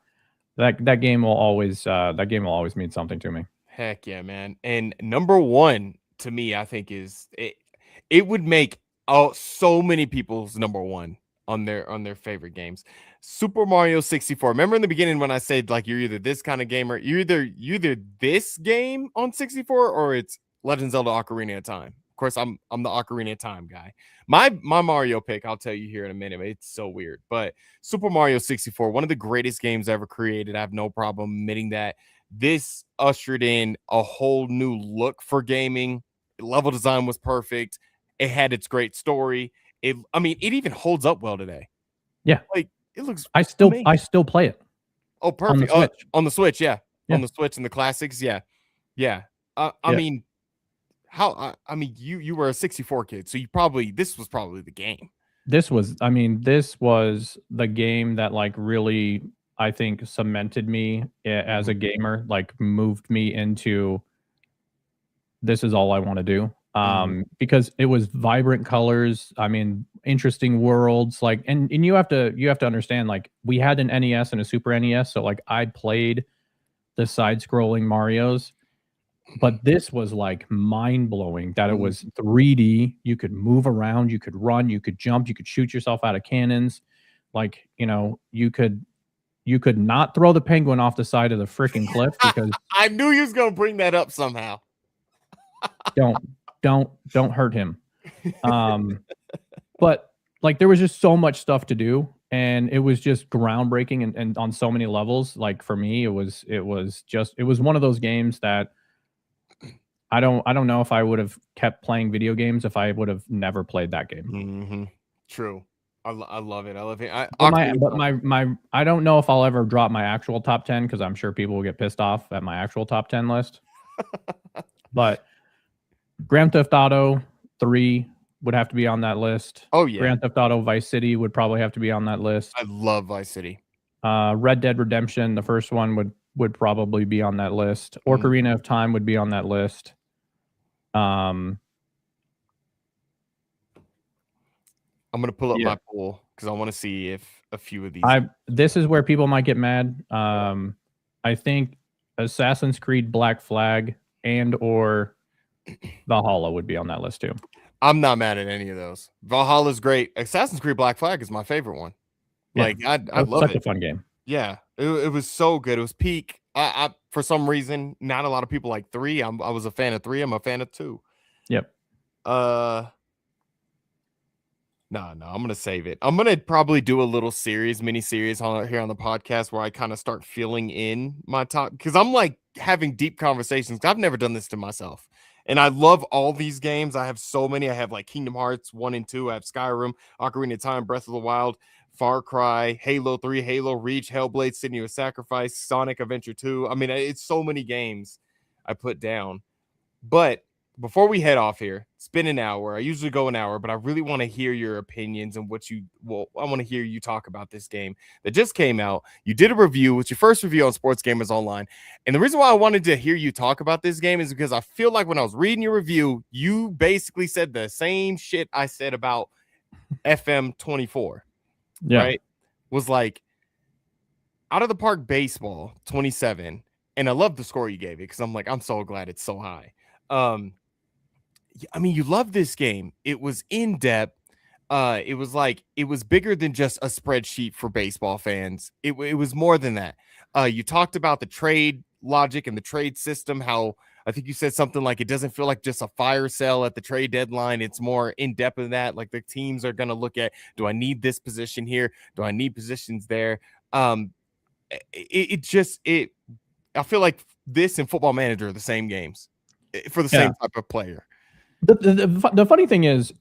game will always mean something to me. Heck yeah, man. And number 1 to me, I think it would make so many people's number 1 on their favorite games. Super Mario 64. Remember in the beginning when I said like you're either this kind of gamer, you're either this game on 64 or it's Legend of Zelda Ocarina of Time. Of course, I'm the Ocarina of Time guy. My Mario pick, I'll tell you here in a minute. It's so weird, but Super Mario 64, one of the greatest games ever created. I have no problem admitting that. This ushered in a whole new look for gaming. Level design was perfect. It had its great story. It even holds up well today. Yeah, like it looks. I still play it. Oh, perfect. On the Switch, yeah. On the Switch and the classics, yeah. I mean, you were a 64 kid, so this was probably the game. This was the game that like really, I think, cemented me as a gamer, like moved me into this is all I want to do. Because it was vibrant colors. I mean, interesting worlds, like, and you have to understand, like, we had an NES and a Super NES, so like I played the side-scrolling Marios, but this was like mind-blowing that it was 3D. You could move around, you could run, you could jump, you could shoot yourself out of cannons. Like, you know, you could not throw the penguin off the side of the freaking cliff because I knew you was gonna bring that up somehow. Don't hurt him. But like there was just so much stuff to do, and it was just groundbreaking and on so many levels. Like for me, it was one of those games that I don't know if I would have kept playing video games if I would have never played that game. True. I love it. I love it. I don't know if I'll ever drop my actual top 10 because I'm sure people will get pissed off at my actual top 10 list. But Grand Theft Auto 3 would have to be on that list. Oh yeah. Grand Theft Auto Vice City would probably have to be on that list. I love Vice City. Red Dead Redemption, the first one, would probably be on that list. Ocarina of Time would be on that list. I'm gonna pull up my pool because I want to see if a few of these. This is where people might get mad. I think Assassin's Creed Black Flag and or Valhalla would be on that list too. I'm not mad at any of those. Valhalla's great. Assassin's Creed Black Flag is my favorite one. Yeah, like I love such it. A fun game. Yeah, it was so good. It was peak. I for some reason, not a lot of people like 3. I was a fan of 3. I'm a fan of 2. Yep. Uh no, I'm gonna save it. I'm gonna probably do a little mini series here on the podcast where I kind of start filling in my top because I'm like having deep conversations. I've never done this to myself, and I love all these games. I have so many. I have like Kingdom Hearts 1 and 2. I have Skyrim, Ocarina of Time, Breath of the Wild, Far Cry, Halo 3, Halo Reach, Hellblade: Senua's Sacrifice, Sonic Adventure 2. I mean, it's so many games I put down, but before we head off here, it's been an hour. I usually go an hour, but I really want to hear your opinions and I want to hear you talk about this game that just came out. You did a review. It's your first review on Sports Gamers Online. And the reason why I wanted to hear you talk about this game is because I feel like when I was reading your review, you basically said the same shit I said about FM24, Yeah. right? Was like out of the park baseball 27. And I love the score you gave it because I'm so glad it's so high. I mean, you love this game. It was in depth. It was bigger than just a spreadsheet for baseball fans. It was more than that. You talked about the trade logic and the trade system. How I think you said something like it doesn't feel like just a fire sale at the trade deadline. It's more in depth than that. Like the teams are going to look at, do I need this position here? Do I need positions there? I feel like this and Football Manager are the same games for the same type of player. The funny thing is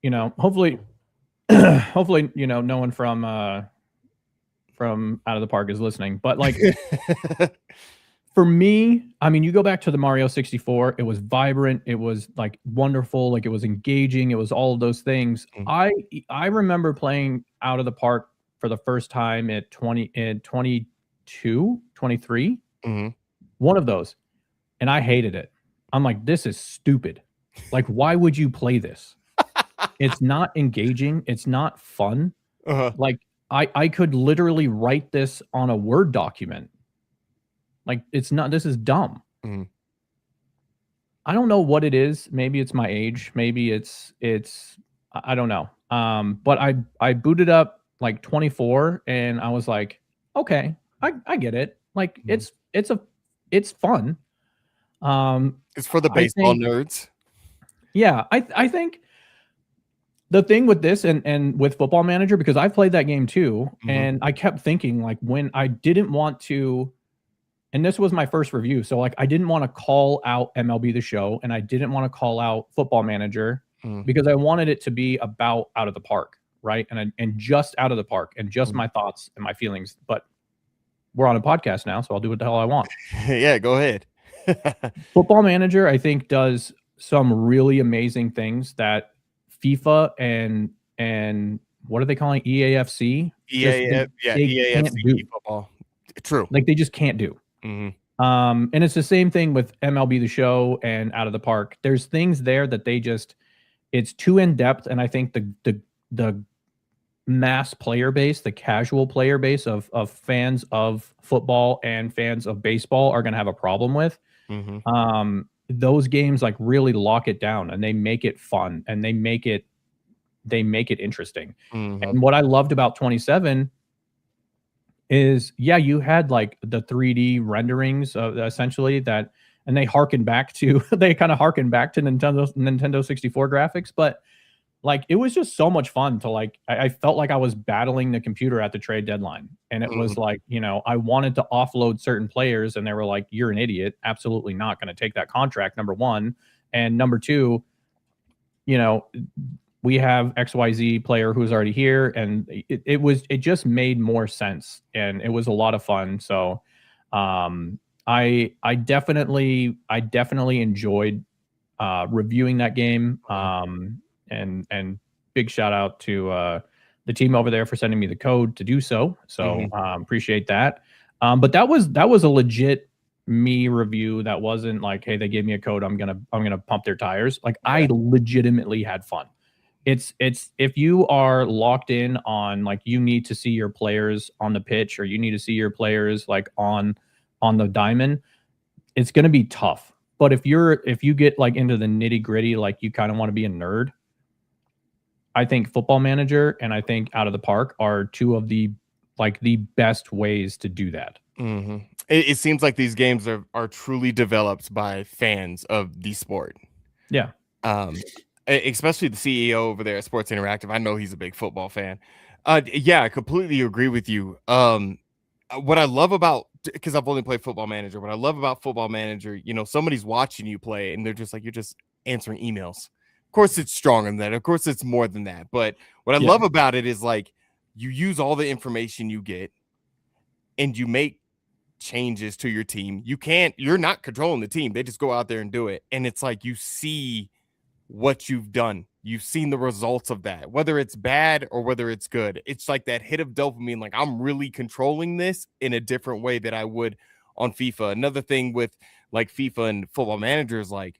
hopefully hopefully no one from Out of the Park is listening, but like for me, I mean, you go back to the Mario 64, it was vibrant, it was like wonderful, like it was engaging, it was all of those things. I remember playing Out of the Park for the first time at 22, 23, one of those, and I hated it. I'm like, this is stupid. Like, why would you play this? It's not engaging. It's not fun. Like, I could literally write this on a Word document. Like, this is dumb. I don't know what it is. Maybe it's my age. Maybe it's I don't know. But I booted up like 24 and I was like, okay, I get it. Like, it's fun. It's for the baseball nerds. Yeah, I think the thing with this and with Football Manager, because I played that game too, and I kept thinking like when I didn't want to, and this was my first review, so like I didn't want to call out MLB The Show, and I didn't want to call out Football Manager because I wanted it to be about Out of the Park, right? And just Out of the Park and just my thoughts and my feelings. But we're on a podcast now, so I'll do what the hell I want. Yeah, go ahead. Football Manager, I think, does some really amazing things that FIFA and what are they calling EAFC? EAFC football. True. Like they just can't do. And it's the same thing with MLB The Show and Out of the Park. There's things there that it's too in depth, and I think the mass player base, the casual player base of fans of football and fans of baseball are going to have a problem with. Those games like really lock it down and they make it fun and they make it interesting. And what I loved about 27 is, yeah, you had like the 3D renderings of essentially that, and they kind of harken back to Nintendo 64 graphics, but like it was just so much fun to like I felt like I was battling the computer at the trade deadline. And it was like, I wanted to offload certain players and they were like, you're an idiot. Absolutely not going to take that contract, number one. And number two, we have XYZ player who's already here. And it just made more sense. And it was a lot of fun. So I definitely enjoyed reviewing that game. And big shout out to the team over there for sending me the code to do so. So appreciate that. But that was a legit me review. That wasn't like, hey, they gave me a code, I'm gonna pump their tires. Like I legitimately had fun. It's if you are locked in on like you need to see your players on the pitch or you need to see your players like on the diamond, it's gonna be tough. But if you get like into the nitty gritty, like you kind of want to be a nerd, I think Football Manager and I think Out of the Park are two of the like the best ways to do that. Mm-hmm. It seems like these games are truly developed by fans of the sport. Yeah. Especially the CEO over there at Sports Interactive. I know he's a big football fan. Yeah, I completely agree with you. What I love about, because I've only played Football Manager, what I love about Football Manager, somebody's watching you play and they're just like, you're just answering emails. Of course, it's stronger than that. Of course, it's more than that. But what I love about it is like you use all the information you get and you make changes to your team. You're not controlling the team. They just go out there and do it. And it's like you see what you've done. You've seen the results of that, whether it's bad or whether it's good. It's like that hit of dopamine. Like I'm really controlling this in a different way that I would on FIFA. Another thing with like FIFA and Football Manager is like,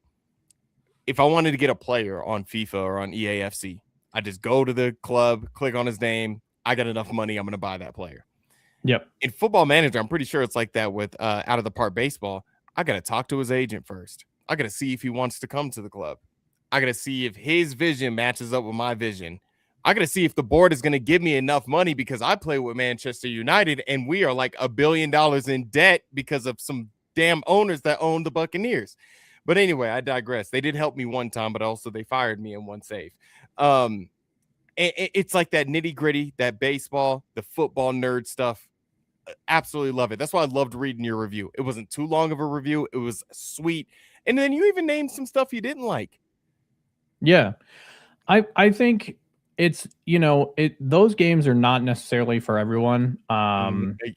if I wanted to get a player on FIFA or on EAFC, I just go to the club, click on his name. I got enough money. I'm going to buy that player. Yep. In Football Manager, I'm pretty sure it's like that with Out of the Park Baseball. I got to talk to his agent first. I got to see if he wants to come to the club. I got to see if his vision matches up with my vision. I got to see if the board is going to give me enough money because I play with Manchester United and we are like $1 billion in debt because of some damn owners that own the Buccaneers. But anyway, I digress. They did help me one time, but also they fired me in one save. It's like that nitty gritty, that baseball, the football nerd stuff. Absolutely love it. That's why I loved reading your review. It wasn't too long of a review. It was sweet. And then you even named some stuff you didn't like. Yeah. I think it's, those games are not necessarily for everyone.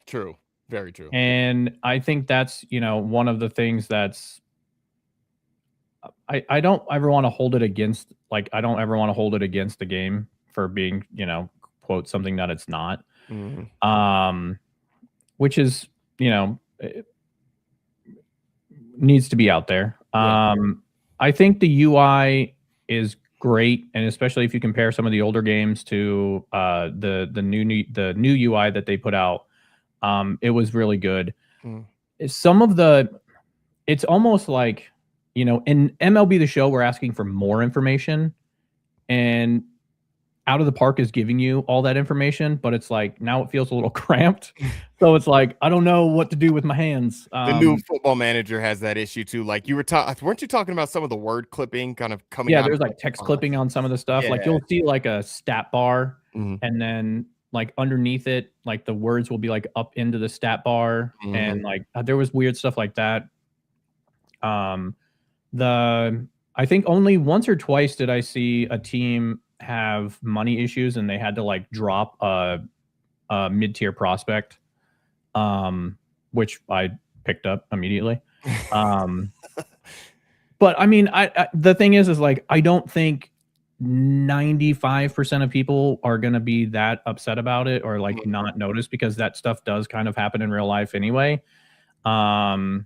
True. Very true. And I think that's, one of the things that's, I don't ever want to hold it against, I don't ever want to hold it against the game for being, quote, something that it's not. Mm-hmm. Which is, needs to be out there. Yeah. I think the UI is great, and especially if you compare some of the older games to the new UI that they put out, it was really good. Some of it's almost like, in MLB The Show, we're asking for more information, and Out of the Park is giving you all that information, but it's like now it feels a little cramped. So it's like I don't know what to do with my hands. The new Football Manager has that issue too. Like you were weren't you talking about some of the word clipping kind of coming out? Yeah, there's like text clipping on some of the stuff. Yeah. Like you'll see like a stat bar, and then like underneath it, like the words will be like up into the stat bar, and like there was weird stuff like that. I think only once or twice did I see a team have money issues and they had to like drop a mid-tier prospect, which I picked up immediately. But I mean, the thing is like, I don't think 95% of people are going to be that upset about it or like not notice, because that stuff does kind of happen in real life anyway. And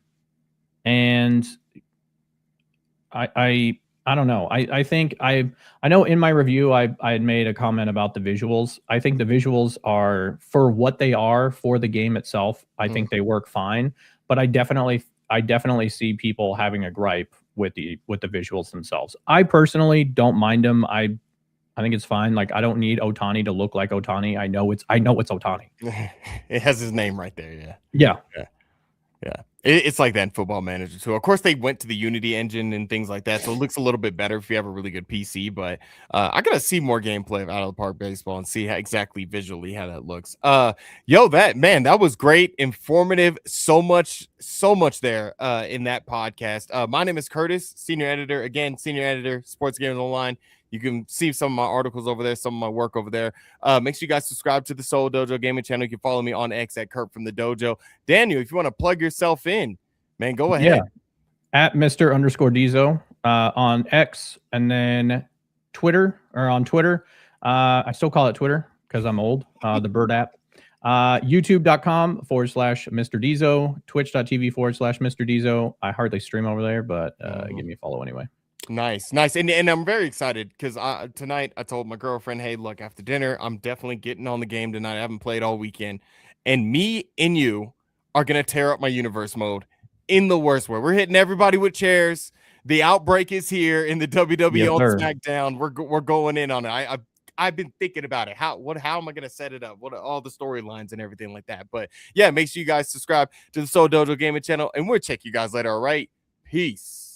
I don't know. I think I know in my review I had made a comment about the visuals. I think the visuals are, for what they are for the game itself, I think they work fine. But I definitely see people having a gripe with the visuals themselves. I personally don't mind them. I think it's fine. Like I don't need Ohtani to look like Ohtani. I know it's Ohtani. It has his name right there. Yeah. It's like that in Football Manager too. Of course, they went to the Unity engine and things like that, so it looks a little bit better if you have a really good PC. But I gotta see more gameplay of Out of the Park Baseball and see how exactly visually how that looks. That was great, informative. So much there in that podcast. My name is Curtis, senior editor, Sports Gamers Online. You can see some of my articles over there, some of my work over there. Make sure you guys subscribe to the Seoul Dojo Gaming channel. You can follow me on X at Kurt from the Dojo. Daniel, if you want to plug yourself in, man, go ahead. Yeah. At Mr._Dizo on X, and then Twitter. I still call it Twitter because I'm old. The Bird app. YouTube.com/Mr. Dizo. Twitch.tv/Mr. Dizo. I hardly stream over there, but give me a follow anyway. Nice. And I'm very excited because tonight I told my girlfriend, hey, look, after dinner, I'm definitely getting on the game tonight. I haven't played all weekend. And me and you are going to tear up my universe mode in the worst way. We're hitting everybody with chairs. The outbreak is here in the WWE on SmackDown. We're going in on it. I've been thinking about it. How am I gonna set it up? What are all the storylines and everything like that? But yeah, make sure you guys subscribe to the Soul Dojo Gaming channel, and we'll check you guys later. All right, peace.